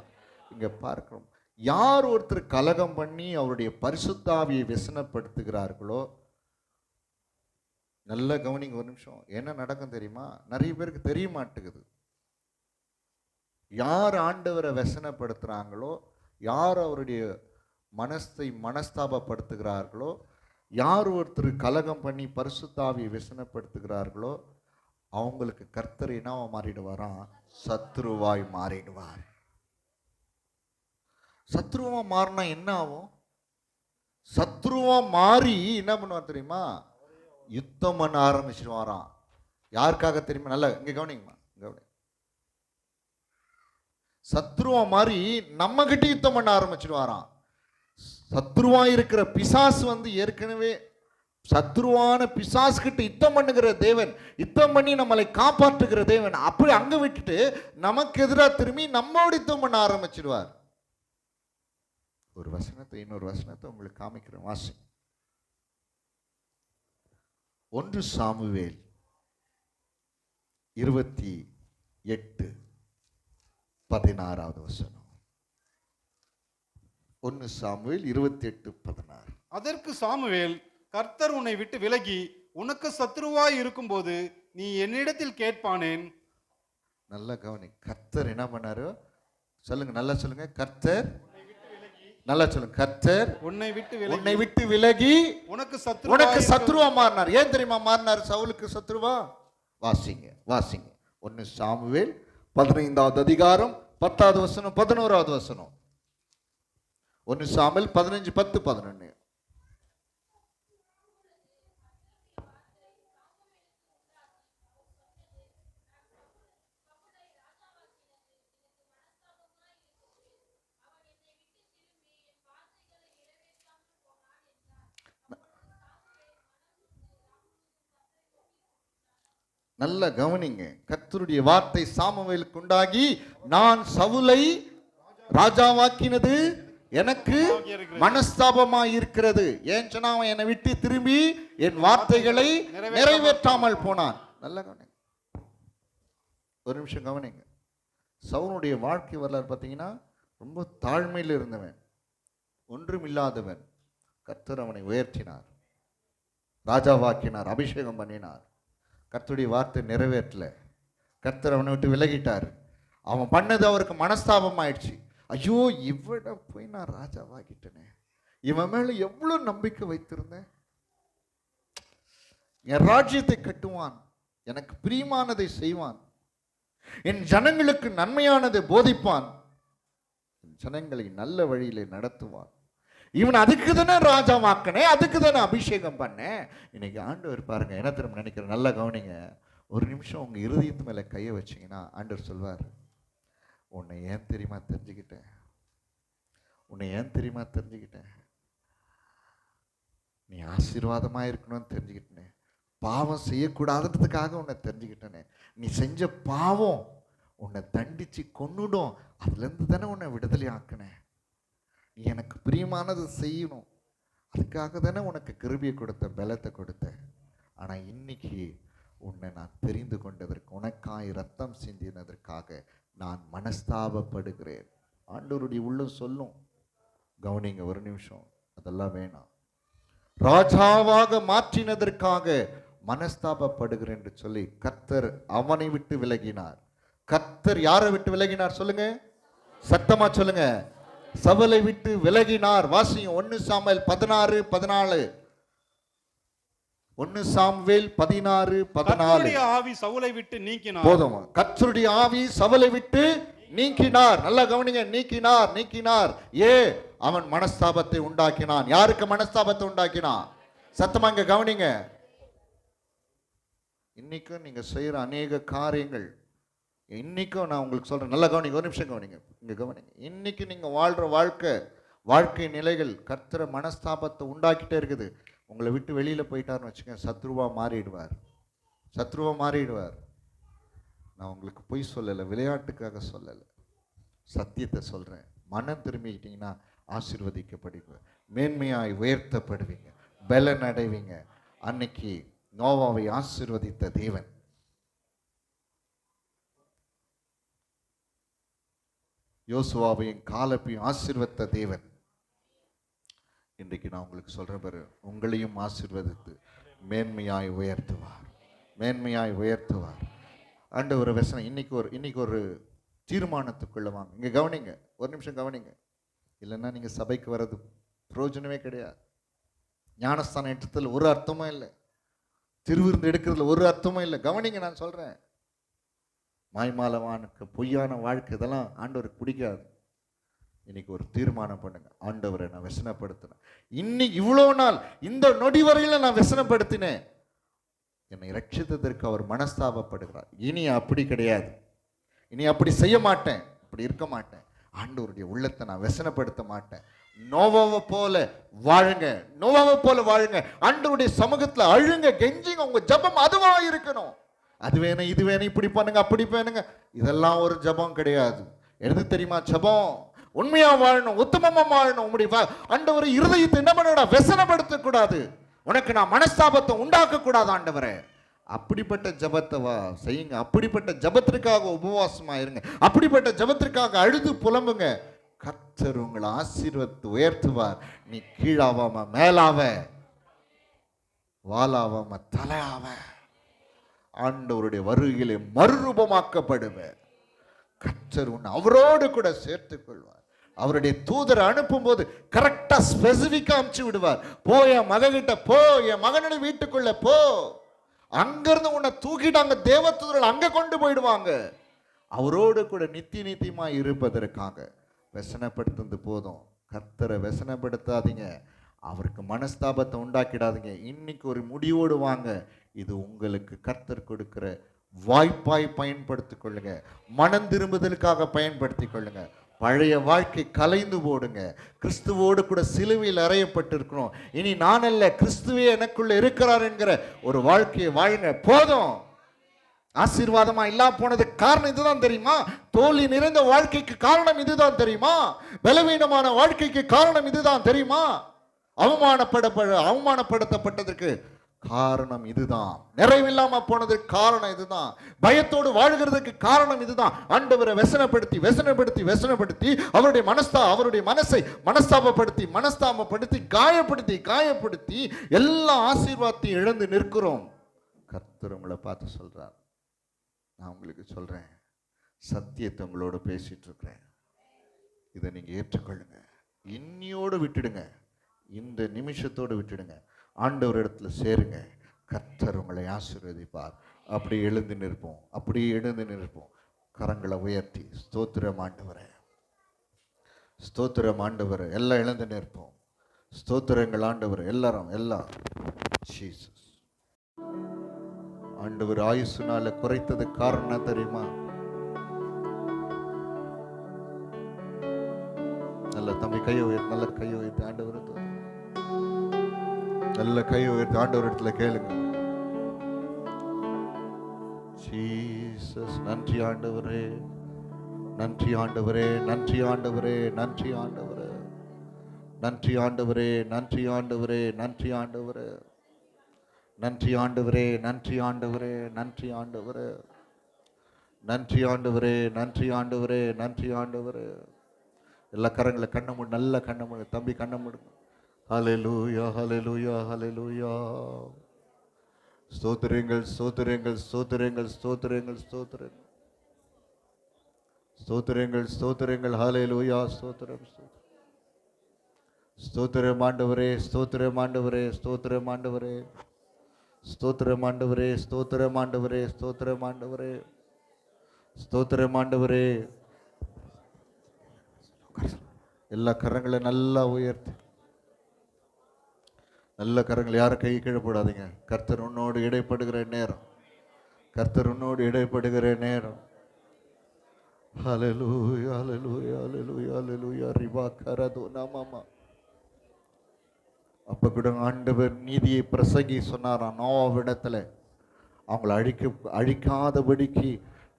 இங்கே பார்க்கிறோம், யார் ஒருத்தர் கலகம் பண்ணி அவருடைய பரிசுத்த ஆவியை விசனப்படுத்துகிறார்களோ, நல்ல கவனிங்க ஒரு நிமிஷம், என்ன நடக்கும் தெரியுமா? நிறைய பேருக்கு தெரிய மாட்டேங்குது. யார் ஆண்டவரை வசனப்படுத்துகிறாங்களோ, யார் அவருடைய மனஸ்தாபப்படுத்துகிறார்களோ, யார் ஒருத்தர் கலகம் பண்ணி பரிசுத்தாவியை விசனப்படுத்துகிறார்களோ அவங்களுக்கு கர்த்தர் என்னவா மாறிடுவாராம்? சத்ருவாய் மாறிடுவார். சத்ருவா மாறினா என்ன ஆகும்? சத்ருவா மாறி என்ன பண்ணுவார் தெரியுமா? யுத்தம் பண்ண ஆரம்பிச்சிடுவாராம். யாருக்காக தெரியுமா? நல்லா இங்க கவனிங்கம்மா, கவனி. சத்ருவா மாதிரி நம்ம கிட்ட யுத்தம் பண்ண ஆரம்பிச்சிடுவாராம். சத்ருவா இருக்கிற பிசாசு வந்து ஏற்கனவே சத்ருவான பிசாசு கிட்ட யுத்தம் பண்ணுகிற தேவன், யுத்தம் பண்ணி நம்மளை காப்பாற்றுகிற தேவன், அப்படி அங்க விட்டுட்டு நமக்கு எதிராக திரும்பி நம்மோட யுத்தம் பண்ண ஆரம்பிச்சிடுவார். ஒரு வசனத்தை இன்னொரு வசனத்தை உங்களுக்கு காமிக்கிறேன், வாசி. 1 சாமுவேல் 28:16 வசனம். 1 சாமுவேல் 28:16. அதற்கு சாமுவேல், கர்த்தர் உன்னை விட்டு விலகி உனக்கு சத்ருவாய் இருக்கும்போது நீ என்னிடத்தில் கேட்பானேன். நல்லா கவனி, கர்த்தர் என்ன பண்ணாரு சொல்லுங்க, நல்லா சொல்லுங்க. கர்த்தர், நல்லா சொல்லுங்க. கர்த்தர் உன்னை விட்டு விலகி உனக்கு சத்ருவா மாறினார். ஏன் தெரியுமா மாறினார்? சவுலுக்கு சத்ருவா. வாசிங்க, வாசிங்க. 1 சாமுவேல் 15வது அதிகாரம் 10வது வசனம் 11வது வசனம். 1 சாமுவேல் 15:10-11. நல்ல கவனிங்க. கர்த்தருடைய வார்த்தை சாமுவேலுக்கு உண்டாகி, நான் சவுலை ராஜாவாக்கினது எனக்கு மனஸ்தாபமாய் இருக்கிறது. ஏன் சொன்னா அவன் என்னை விட்டு திரும்பி என் வார்த்தைகளை நிறைவேற்றாமல் போனான். நல்ல கவனிங்க, ஒரு நிமிஷம் கவனிங்க. சவுனுடைய வாழ்க்கை வரலாறு பார்த்தீங்கன்னா ரொம்ப தாழ்மையில் இருந்தவன், ஒன்றும் இல்லாதவன். கர்த்தர் அவனை உயர்த்தினார், ராஜாவாக்கினார், அபிஷேகம் பண்ணினார். கர்த்தருடைய வார்த்தை நிறைவேற்றல, கர்த்தர் அவனை விட்டு விலகிட்டார். அவன் பண்ணது அவருக்கு மனஸ்தாபம் ஆயிடுச்சு. ஐயோ, இவட போய் நான் ராஜாவாகிட்டேனே, இவன் மேல எவ்வளவு நம்பிக்கை வைத்திருந்தேன், என் ராஜ்யத்தை கட்டுவான், எனக்கு பிரியமானதை செய்வான், என் ஜனங்களுக்கு நன்மையானதை போதிப்பான், என் ஜனங்களை நல்ல வழியிலே நடத்துவான். இவன் அதுக்கு தானே ராஜாவாக்கினேன், அதுக்கு தானே அபிஷேகம் பண்ணேன். இன்னைக்கு ஆண்டவர் பாருங்க என்ன தெரியுமா நினைக்கிறேன், நல்லா கவனிங்க. ஒரு நிமிஷம் உங்க இருதயத்து மேல கையை வச்சீங்கன்னா ஆண்டவர் சொல்வார், உன்னை ஏன் தெரியுமா தெரிஞ்சுக்கிட்டேன், உன்னை ஏன் தெரியுமா தெரிஞ்சுக்கிட்டேன், நீ ஆசீர்வாதமா இருக்கணும்னு தெரிஞ்சுக்கிட்டேனே, பாவம் செய்யக்கூடாதுன்றதுக்காக உன்னை தெரிஞ்சுக்கிட்டேனே, நீ செஞ்ச பாவம் உன்னை தண்டிச்சு கொன்னுடும், அதுல இருந்து தானே உன்னை விடுதலை ஆக்கினேன், நீ எனக்கு பிரியமானது செய்யணும், அதுக்காக தானே உனக்கு கிருபையை கொடுத்த, பலத்தை கொடுத்த. ஆனா இன்னைக்கு உன்னை நான் தெரிந்து கொண்டதற்கு, உனக்காய் ரத்தம் சிந்தினதற்காக நான் மனஸ்தாபப்படுகிறேன். ஆண்டவருடைய உள்ளம் சொல்லும். கவனிங்க ஒரு நிமிஷம், அதெல்லாம் வேணாம். ராஜாவாக மாற்றினதற்காக மனஸ்தாபப்படுகிறேன் என்று சொல்லி கர்த்தர் அவனை விட்டு விலகினார். கர்த்தர் யாரை விட்டு விலகினார் சொல்லுங்க, சத்தமா சொல்லுங்க. சவுலை விட்டு விலகினார். வாசியும் 1 சாமுவேல் 16:14. 1 சாமுவேல் 16:14. ஆவி சவுலை விட்டு நீக்கினார். போதுமா? கர்த்தருடைய ஆவி சவுலை விட்டு நீக்கினார். நல்லா கவனிங்க, நீக்கினார். நீக்கினார் அவன் மனஸ்தாபத்தை உண்டாக்கினான். யாருக்கு மனஸ்தாபத்தை உண்டாக்கினான்? சத்தமா இங்க கவனிங்க. இன்னைக்கும் நீங்க செய்யற அநேக காரியங்கள், இன்னைக்கும் நான் உங்களுக்கு சொல்றேன், நல்லா கவனிங்க, ஒரு நிமிஷம் கவனிங்க, இங்க கவனிங்க. இன்னைக்கு நீங்க வாழ்ற வாழ்க்கை நிலைகள் கர்த்தர மனஸ்தாபத்தை உண்டாக்கிட்டே இருக்குது. உங்களை விட்டு வெளியில போயிட்டாருன்னு வச்சுக்கோங்க, சத்ருவா மாறிடுவார். சத்ருவா மாறிடுவார். நான் உங்களுக்கு பொய் சொல்லலை, விளையாட்டுக்காக சொல்லலை, சத்தியத்தை சொல்றேன். மனம் திரும்பிக்கிட்டீங்கன்னா ஆசீர்வதிக்கப்படுவீங்க, மேன்மையாய் உயர்த்தப்படுவீங்க, பலன் அடைவீங்க. அன்னைக்கு நோவாவை ஆசீர்வதித்த தேவன் யோசுவாவையும் காலேபையும் ஆசீர்வதித்த தேவன் இன்றைக்கு நான் உங்களுக்கு சொல்றேன் பாரு, உங்களையும் ஆசீர்வதித்து மேன்மையாய் உயர்த்துவார், மேன்மையாய் உயர்த்துவார். ஆண்டவர் வசனம் இன்னைக்கு ஒரு தீர்மானத்துக்குள்ள வாங்க. இங்க கவனிங்க, ஒரு நிமிஷம் கவனிங்க. இல்லைன்னா நீங்க சபைக்கு வர்றது பிரயோஜனமே கிடையாது. ஞானஸ்தானம் எடுத்ததுல ஒரு அர்த்தமும் இல்லை, திருவிருந்து எடுக்கிறதுல ஒரு அர்த்தமும் இல்லை. கவனிங்க, நான் சொல்றேன். மாய்மாலவானுக்கு பொய்யான வாழ்க்கை இதெல்லாம் ஆண்டவருக்கு பிடிக்காது. இன்னைக்கு ஒரு தீர்மானம் பண்ணுங்க, ஆண்டவரை நான் व्यसனப்படுத்தினேன், இன்னைக்கு இவ்வளோ நாள் இந்த நொடி வரையில நான் व्यसனப்படுத்தினேன், என்னை ரட்சித்ததற்கு அவர் மனஸ்தாபப்படுகிறார். இனி அப்படி கிடையாது, இனி அப்படி செய்ய மாட்டேன், அப்படி இருக்க மாட்டேன். ஆண்டவருடைய உள்ளத்தை நான் व्यसனப்படுத்த மாட்டேன். நோவாவை போல வாழுங்க, நோவாவை போல வாழுங்க. ஆண்டவருடைய சமூகத்துல அழுங்க, கெஞ்சிங்க. உங்க ஜபம் அதுவா இருக்கணும். அது வேணும், இது வேணும், இப்படி பண்ணுங்க, அப்படி பண்ணுங்க, இதெல்லாம் ஒரு ஜபம் கிடையாது. எது தெரியுமா ஜபம்? உண்மையா வாழணும், உத்தமமா வாழணும். உங்களுடைய ஆண்டவரை இருதயத்தை என்ன பண்ண व्यसனப்படுத்த கூடாது, உனக்கு நான் மனஸ்தாபத்தை உண்டாக்க கூடாது. ஆண்டவரே, அப்படிப்பட்ட ஜபத்தை செய்யுங்க. அப்படிப்பட்ட ஜபத்திற்காக உபவாசமா இருங்க. அப்படிப்பட்ட ஜபத்திற்காக அழுது புலம்புங்க. கர்த்தர் உங்களை ஆசீர்வதித்து உயர்த்துவார். நீ கீழாவாம மேலாவ, வாலாவாம தலையாவ, ஆண்டவருடைய வருகையிலே மறுரூபமாக்கப்படுவ. கர்த்தர் உன்னை அவரோடு கூட சேர்த்துக் கொள்வார். அவருடைய தூதரை அனுப்பும் போது கரெக்டா ஸ்பெசிபிக்கா அனுப்பிச்சு விடுவார். போ என் மகன்கிட்ட போ, என் மகனுடைய வீட்டுக்குள்ள போ. அங்கிருந்து உன்னை தூக்கிட்டு அங்க தேவதூதர்கள் அங்க கொண்டு போயிடுவாங்க. அவரோடு கூட நித்தியமா இருப்பதற்காக व्यसனப்படுத்துறது போதும். கர்த்தரை व्यसனப்படுத்தாதீங்க, அவருக்கு மனஸ்தாபத்தை உண்டாக்கிடாதீங்க. இன்னைக்கு ஒரு முடிவோடு வாங்க. இது உங்களுக்கு கர்த்தர் கொடுக்கிற வாய்ப்பாய் பயன்படுத்திக் கொள்ளுங்க. மனம் திரும்புதலுக்காக பயன்படுத்திக் கொள்ளுங்க. பழைய வாழ்க்கை கலைந்து போடுங்க. கிறிஸ்துவோடு கூட சிலுவையில் அறையப்பட்டிருக்கிறோம். இனி நான் அல்ல, கிறிஸ்துவே எனக்குள்ள இருக்கிறார் என்கிற ஒரு வாழ்க்கையை வாழுங்க. போதும். ஆசீர்வாதமா இல்லா போனதுக்கு காரணம் இதுதான் தெரியுமா? தோல்வி நிறைந்த வாழ்க்கைக்கு காரணம் இதுதான் தெரியுமா? பலவீனமான வாழ்க்கைக்கு காரணம் இதுதான் தெரியுமா? அவமானப்படுத்தப்பட்டதற்கு காரணம் இதுதான். நிறைவில்லாம போனதுக்கு காரணம் இதுதான். பயத்தோடு வாழ்கிறதுக்கு காரணம் இதுதான். ஆண்டவரை व्यसனப்படுத்தி அவருடைய மனசை மனஸ்தாபப்படுத்தி காயப்படுத்தி எல்லா ஆசீர்வாதத்தையும் இழந்து நிற்கிறோம். கர்த்தர் உங்களை பார்த்து சொல்றார், நான் உங்களுக்கு சொல்றேன், சத்தியத்தை உங்களோட பேசிட்டு இருக்கிறேன், இதை நீங்க ஏற்றுக்கொள்ளுங்க. இன்னியோடு விட்டுடுங்க, இந்த நிமிஷத்தோடு விட்டுடுங்க. ஆண்டவர் இடத்துல சேருங்க. கர்த்தர் உங்களை ஆசீர்வதிப்பார். அப்படி எழுந்து நிற்போம், அப்படியே எழுந்து நிற்போம். கரங்களை உயர்த்தி ஸ்தோத்திரம் ஆண்டவரே, ஸ்தோத்திரம் ஆண்டவரே. எல்லாம் எழுந்து நிற்போம். ஸ்தோத்திரங்கள் ஆண்டவர். எல்லாரும் ஜீசஸ். ஆண்டவர் ஆயுசுனால குறைத்தது காரணம் தெரியுமா? நல்ல தம்பி கையை உயர்த்து, நல்ல கையை உயர்த்து ஆண்டவர், நல்ல கையை உயர்த்து ஆண்டவர் இடத்துல கேளுங்க. ஜீசஸ். நன்றி ஆண்டவரே, நன்றி ஆண்டவரே, நன்றி ஆண்டவரே, நன்றி ஆண்டவரே, நன்றி ஆண்டவரே, நன்றி ஆண்டவரே, நன்றி ஆண்டவரே, நன்றி ஆண்டவரே, நன்றி ஆண்டவரே, நன்றி ஆண்டவரே, நன்றி ஆண்டவரே, நன்றி ஆண்டவரே, நன்றி ஆண்டவரே. எல்லா கரங்களை கண்ண மூடு, நல்ல கண்ண மூடு தம்பி, கண்ண மூடுங்க. ஹல்லேலூயா, ஹல்லேலூயா, ஹல்லேலூயா. ஸ்தோத்திரங்கள், ஸ்தோத்திரங்கள், ஸ்தோத்திரங்கள், ஸ்தோத்திரங்கள், ஸ்தோத்திரங்கள், ஸ்தோத்திரங்கள், ஸ்தோத்திரங்கள். ஹல்லேலூயா, ஸ்தோத்திரம், ஸ்தோத்திரம் ஆண்டவரே, ஸ்தோத்திரம் ஆண்டவரே, ஸ்தோத்திரம் ஆண்டவரே, ஸ்தோத்திரம் ஆண்டவரே, ஸ்தோத்திரம் ஆண்டவரே, ஸ்தோத்திரம் ஆண்டவரே, ஸ்தோத்திரம் ஆண்டவரே. எல்லா கரங்களை நல்லா உயர்த்தி, நல்ல கரங்கள். யாரும் கை கீழே போடாதீங்க. கர்த்தர் உன்னோடு இடைப்படுகிற நேரம், கர்த்தர் உன்னோடு இடைப்படுகிற நேரம். ஹல்லேலூயா, ஹல்லேலூயா, ஹல்லேலூயா, ஹல்லேலூயா. ரிபா கரதோ நாமாமா. அப்ப கூட ஆண்டவர் நீதியை பிரசங்கி சொன்னாராம் நோவாவிடத்துல. அவங்கள அழிக்காதபடிக்கு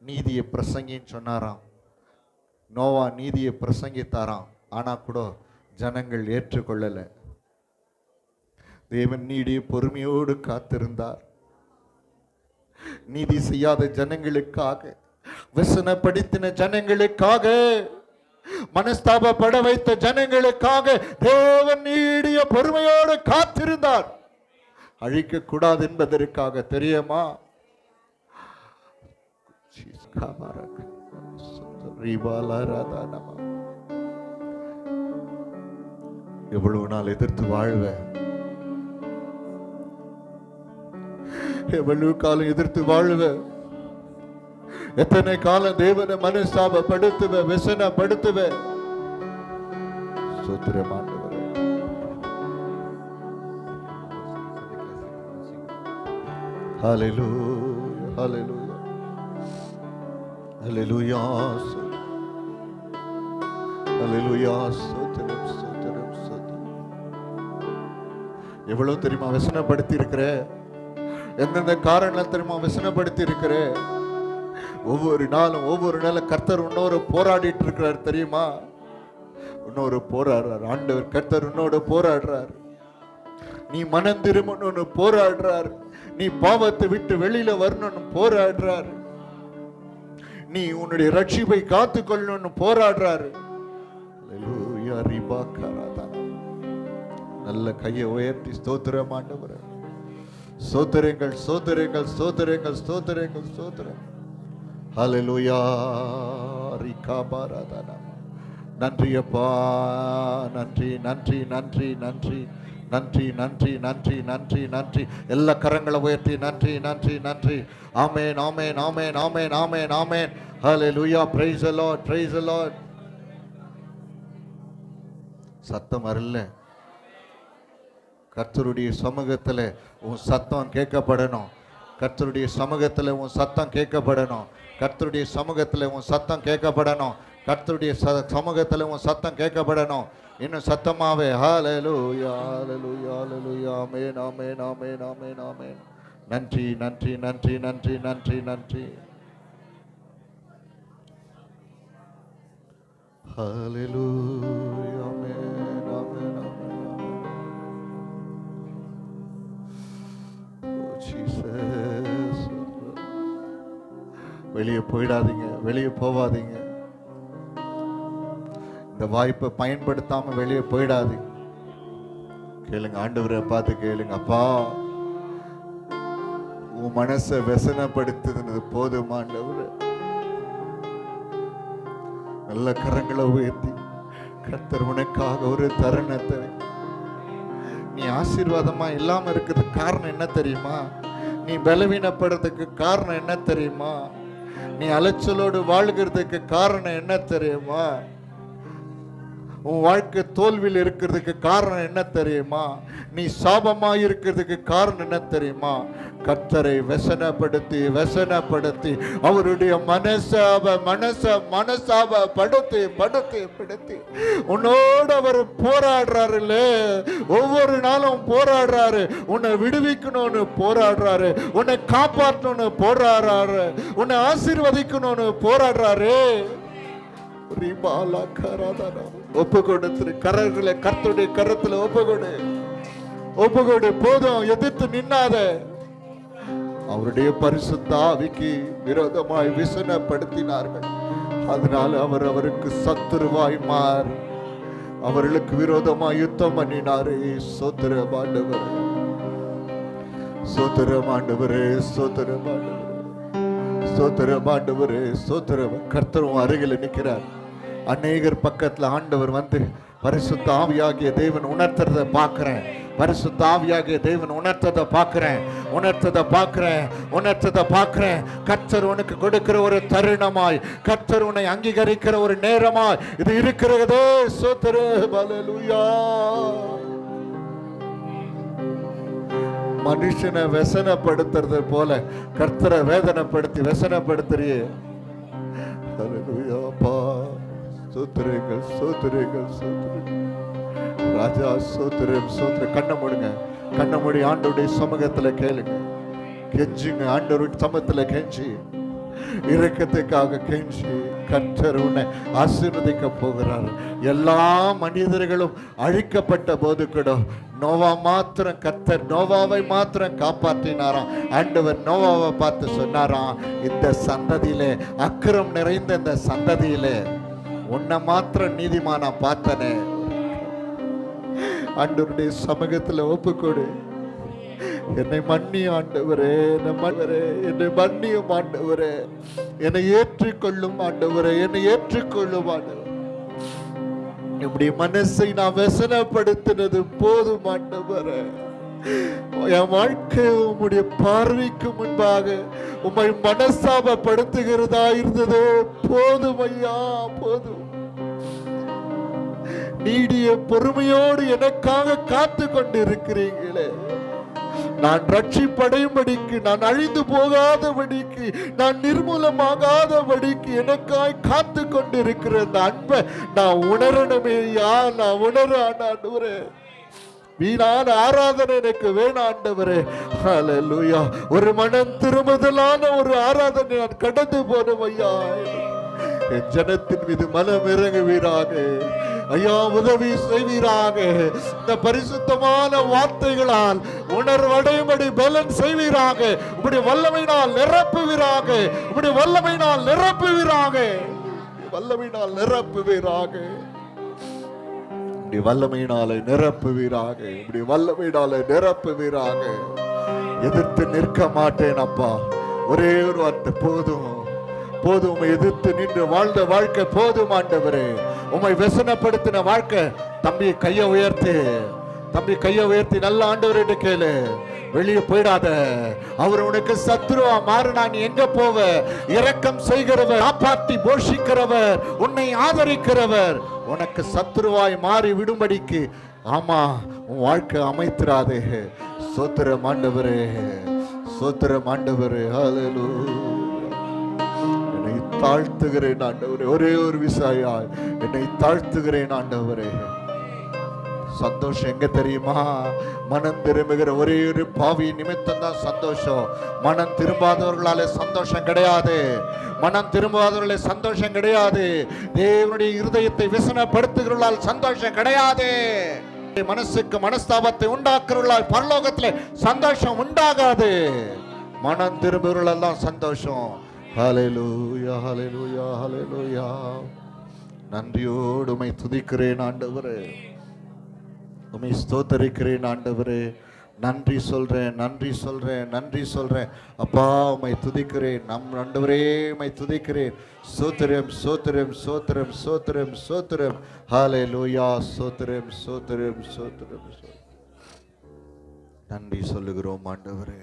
நீதியை பிரசங்கின்னு சொன்னாராம். நோவா நீதியை பிரசங்கித்தாராம். ஆனா கூட ஜனங்கள் ஏற்றுக்கொள்ளல. தேவன் நீடிய பொறுமையோடு காத்திருந்தார். நீதி செய்யாத ஜனங்களுக்காக, வசனப்படுத்தின ஜனங்களுக்காக, மனஸ்தாபப்பட வைத்த ஜனங்களுக்காக தேவன் நீடிய பொறுமையோடு காத்திருந்தார். அழிக்க கூடாது என்பதற்காக. தெரியுமா? எவ்வளவு நாள் எதிர்த்து வாழ்வ? எவ்வளவு காலம் எதிர்த்து வாழ்வ? எத்தனை காலம் தேவனை மனஸ்தாபப்படுத்துவ, விசனப்படுத்துவ? ஸ்தோத்திரம் ஆண்டவரே. ஹல்லேலூயா, ஹல்லேலூயா, ஹல்லேலூயா, ஹல்லேலூயா. ஸ்தோத்திரம், ஸ்தோத்திரம், ஸ்தோத்திரம். எவ்வளவு தெரியுமா விசனப்படுத்தி இருக்கிற? எந்தெந்த காரணம் தெரியுமா விசனப்படுத்தி இருக்கிற? ஒவ்வொரு நாளும் கர்த்தர் இன்னொரு போராடிட்டு இருக்கிறார். தெரியுமா? இன்னொரு போராடுறார் ஆண்டவர். கர்த்தர் இன்னொரு போராடுறார். நீ மனம் திரும்பணும்னு போராடுறார். நீ பாவத்தை விட்டு வெளியில வரணும்னு போராடுறார். நீ உன்னுடைய ரட்சிப்பை காத்துக்கொள்ளணும்னு போராடுறாரு. நல்ல கையை உயர்த்தி ஸ்தோத்திரம் ஆண்டவரே. ஸ்தோத்திரங்கள், ஸ்தோத்திரங்கள், ஸ்தோத்திரங்கள், ஸ்தோத்திரங்கள், ஸ்தோத்திரம். ஹல்லேலூயா. ரிகாபாராதனா. நன்றி அப்பா, நன்றி, நன்றி, நன்றி, நன்றி, நன்றி, நன்றி, நன்றி, நன்றி, நன்றி. எல்லா கரங்களை உயர்த்தி நன்றி, நன்றி, நன்றி. Amen, amen, amen, amen, amen, amen. Hallelujah. Praise the lord, praise the lord. சத்தம் வரல. கர்த்தருடைய சமூகத்துல உன் சத்தம் கேட்கப்படணும். கர்த்தருடைய சமூகத்துல உன் சத்தம் கேட்கப்படணும். கர்த்தருடைய சமூகத்துல உன் சத்தம் கேட்கப்படணும். கர்த்தருடைய சமூகத்துல உன் சத்தம் கேட்கப்படணும். இன்னும் சத்தமாவே ஹல்லேலூயா, ஹல்லேலூயா, ஹல்லேலூயா. ஆமென், ஆமென், ஆமென், ஆமென், ஆமென். நன்றி, நன்றி, நன்றி, நன்றி, நன்றி, நன்றி. ஹல்லேலூயா. ஆமென், ஆமென், ஆமென், ஆமென். ஓ ஜீசஸ். வெளியே போயிடாதீங்க, வெளியே போவாதீங்க. இந்த வாய்ப்பை பயன்படுத்தாம வெளியே போயிடாதீங்க. கேளுங்க, ஆண்டவரை பார்த்து கேளுங்க. அப்பா, உன் மனசை व्यसனப்படுத்துறது போதும் ஆண்டவரே. நல்ல கரங்களை உயர்த்தி கர்த்தர் உனக்காக ஒரு தருணத்தை. நீ ஆசீர்வாதமா இல்லாம இருக்கிறதுக்கு காரணம் என்ன தெரியுமா? நீ பலவீனப்படுறதுக்கு காரணம் என்ன தெரியுமா? நீ அலைச்சலோடு வாழ்கிறதுக்கு காரணம் என்ன தெரியுமா? உன் வாழ்க்கை தோல்வியில் இருக்கிறதுக்கு காரணம் என்ன தெரியுமா? நீ சாபமாய் இருக்கிறதுக்கு காரணம் என்ன தெரியுமா? கர்த்தரை வசனப்படுத்தி அவருடைய மனசாப படுத்தி உன்னோடு அவர் போராடுறாருல்ல. ஒவ்வொரு நாளும் போராடுறாரு. உன்னை விடுவிக்கணும்னு போராடுறாரு. உன்னை காப்பாற்றணும்னு போராடுறாரு. உன்னை ஆசீர்வதிக்கணும்னு போராடுறாரு. ஒப்பு கொடுத்து கரங்களை கர்த்தருடைய கரத்துல ஒப்பு கொடு. போதும், எதிர்த்து நின்னாத. அவருடைய பரிசுத்த ஆவிக்கு விரோதமாய் விசனப்படுத்தினார்கள். அதனால அவருக்கு சத்துருவாய் மாறி அவர்களுக்கு விரோதமாய் யுத்தம் பண்ணினாரே. சோத்திரம் ஆண்டவரே, சோத்திரம் ஆண்டவரே, சோத்திரம் ஆண்டவரே, சோத்திரம் ஆண்டவரே, சோத்திரம். கர்த்தரும் அருகில் நிற்கிறார். அநேகர் பக்கத்துல ஆண்டவர் வந்து பரிசுத்த ஆவியாகிய தேவன் உணர்த்துறத பார்க்கிறேன். பரிசுத்த ஆவியாகிய தேவன் உணர்த்ததை பார்க்கிறேன். கர்த்தர் உனக்கு கொடுக்கிற ஒரு தருணமாய், கர்த்தர் உன்னை அங்கீகரிக்கிற ஒரு நேரமாய் இது இருக்கிறதே. ஸ்தோத்திரம், ஹல்லேலூயா. மனுஷனை வெசனப்படுத்துறது போல கர்த்தரை வேதனைப்படுத்தி வெசனப்படுத்துறியே. ஹல்லேலூயா. அப்பா ஸ்தோத்திரங்கள், ஸ்தோத்திரங்கள், ஸ்தோத்திரங்கள். ராஜா ஸ்தோத்திரம், ஸ்தோத்திரம். கண்ணை மூடி ஆண்டவருடைய சமூகத்துல கேளுங்க, கெஞ்சுங்க. ஆண்டவருடைய சமூகத்துல கெஞ்சி, இரக்கத்துக்காக கெஞ்சி கர்த்தர் உன்னை ஆசீர்வதிக்க போகிறார். எல்லா மனிதர்களும் அழிக்கப்பட்ட போது கூட நோவாவை மாத்திரம் காப்பாற்றினாராம். ஆண்டவர் நோவாவை பார்த்து சொன்னாராம், இந்த சந்ததியிலே, அக்கிரம் நிறைந்த இந்த சந்ததியிலே உன்னை மாத்திரம் நீதிமானா பார்த்தனே. ஆண்டவருடைய சமூகத்துல ஒப்புக்கொடு. என்னை மன்னியும் ஆண்டவரே, என்னை மன்னியும் ஆண்டவரே, என்னை ஏற்றுக்கொள்ளும் ஆண்டவரே, என்னை ஏற்றுக்கொள்ளும் ஆண்டவரே. இப்படி மனசை நான் வசனப்படுத்தினது போதும் ஆண்டவரே. என் வாழ்க்கை உம்முடைய பார்வைக்கு முன்பாக உம்மை மனசாபப்படுத்துகிறதா இருந்தது. போதும் ஐயா, போதும். நீடிய பொறுமையோடு எனக்காக காத்து கொண்டு இருக்கிறீங்களே. நான் ரட்சிப்படையும்படிக்கு, நான் அழிந்து போகாதபடிக்கு, நான் நிர்மூலமாகாதபடிக்கு எனக்காய் காத்து கொண்டு இருக்கிற அந்த அன்பை நான் உணரணுமே. நான் உணர்றேன். வீணான ஆராதனை எனக்கு வேணாம் ஆண்டவரே. ஹல்லேலூயா. ஒரு மனம் திரும்புதலான ஒரு ஆராதனை நான் கடந்து போனோம் ஐயா. என் ஜனத்தின் மீது மனம் இறங்குவீராக ஐயா, உதவி செய்வீராக. இந்த பரிசுத்தமான வார்த்தைகளால் உணர்வடையும்படி பலன் செய்வீராக. இப்படி வல்லமையினால் நிரப்புவீராக. இப்படி வல்லமையினால் நிரப்புவீராக. வல்லமையினால் நிரப்புவீராக. இப்படி வல்லமையினாலே நிரப்புவீராக. இப்படி வல்லமையினாலே நிரப்புவீராக. எதிர்த்து நிற்க மாட்டேன் அப்பா. ஒரே ஒரு வார்த்தை போதும், போதும். உம்மை எதிர்த்து நின்று வாழ்ந்த வாழ்க்கை போதும் ஆண்டவரே. உம்மை வெசனப்படுத்தின வாழ்க்கை. தம்பி கையை உயர்த்தி நல்ல ஆண்டவர்கிட்ட கேளு. வெளியே போயிடாத. அவர் உனக்கு சத்ருவா மாறினா நீ எங்க போவ? இரக்கம் செய்கிறவர், காப்பாற்றி போஷிக்கிறவர், உன்னை ஆதரிக்கிறவர் உனக்கு சத்ருவாய் மாறி விடும்படிக்கு ஆமா உன் வாழ்க்கை அமைத்திராதே. சோத்திரம் ஆண்டவரே, சோத்திரம் ஆண்டவரே. ஹல்லேலூயா. என்னை தாழ்த்துகிறேன் ஆண்டவரே. ஒரே ஒரு விசாயாய் என்னை தாழ்த்துகிறேன் ஆண்டவரே. சந்தோஷம் எங்க தெரியுமா? மனம் திரும்புகிற ஒரே ஒரு பாவி நிமித்தம் தான் சந்தோஷம். மனம் திரும்பாதவர்களாலே சந்தோஷம் கிடையாது. மனம் திரும்பாதவர்களே சந்தோஷம் கிடையாது. தேவனுடைய இருதயத்தை விசனப்படுத்துகிறவர்களால் சந்தோஷம் கிடையாது. மனசுக்கு மனஸ்தாபத்தை உண்டாக்குறவர்களால் பரலோகத்திலே சந்தோஷம் உண்டாகாது. மனம் திரும்புகிறவர்களால் தான் சந்தோஷம். ஹல்லேலூயா, ஹல்லேலூயா, ஹல்லேலூயா. நன்றியோடு உம்மை துதிக்கிறேன் ஆண்டவரே. உம்மை ஸ்தோத்தரிக்கிறேன் ஆண்டவரே. நன்றி சொல்றேன் அப்பா. உம்மை துதிக்கிறேன். நம் ஆண்டவரே உம்மை துதிக்கிறேன். ஸ்தோத்திரம், ஸ்தோத்திரம், ஸ்தோத்திரம், ஸ்தோத்திரம், ஸ்தோத்திரம். ஹல்லேலூயா. ஸ்தோத்திரம், ஸ்தோத்திரம், ஸ்தோத்திரம். நன்றி சொல்லுகிறோம் ஆண்டவரே.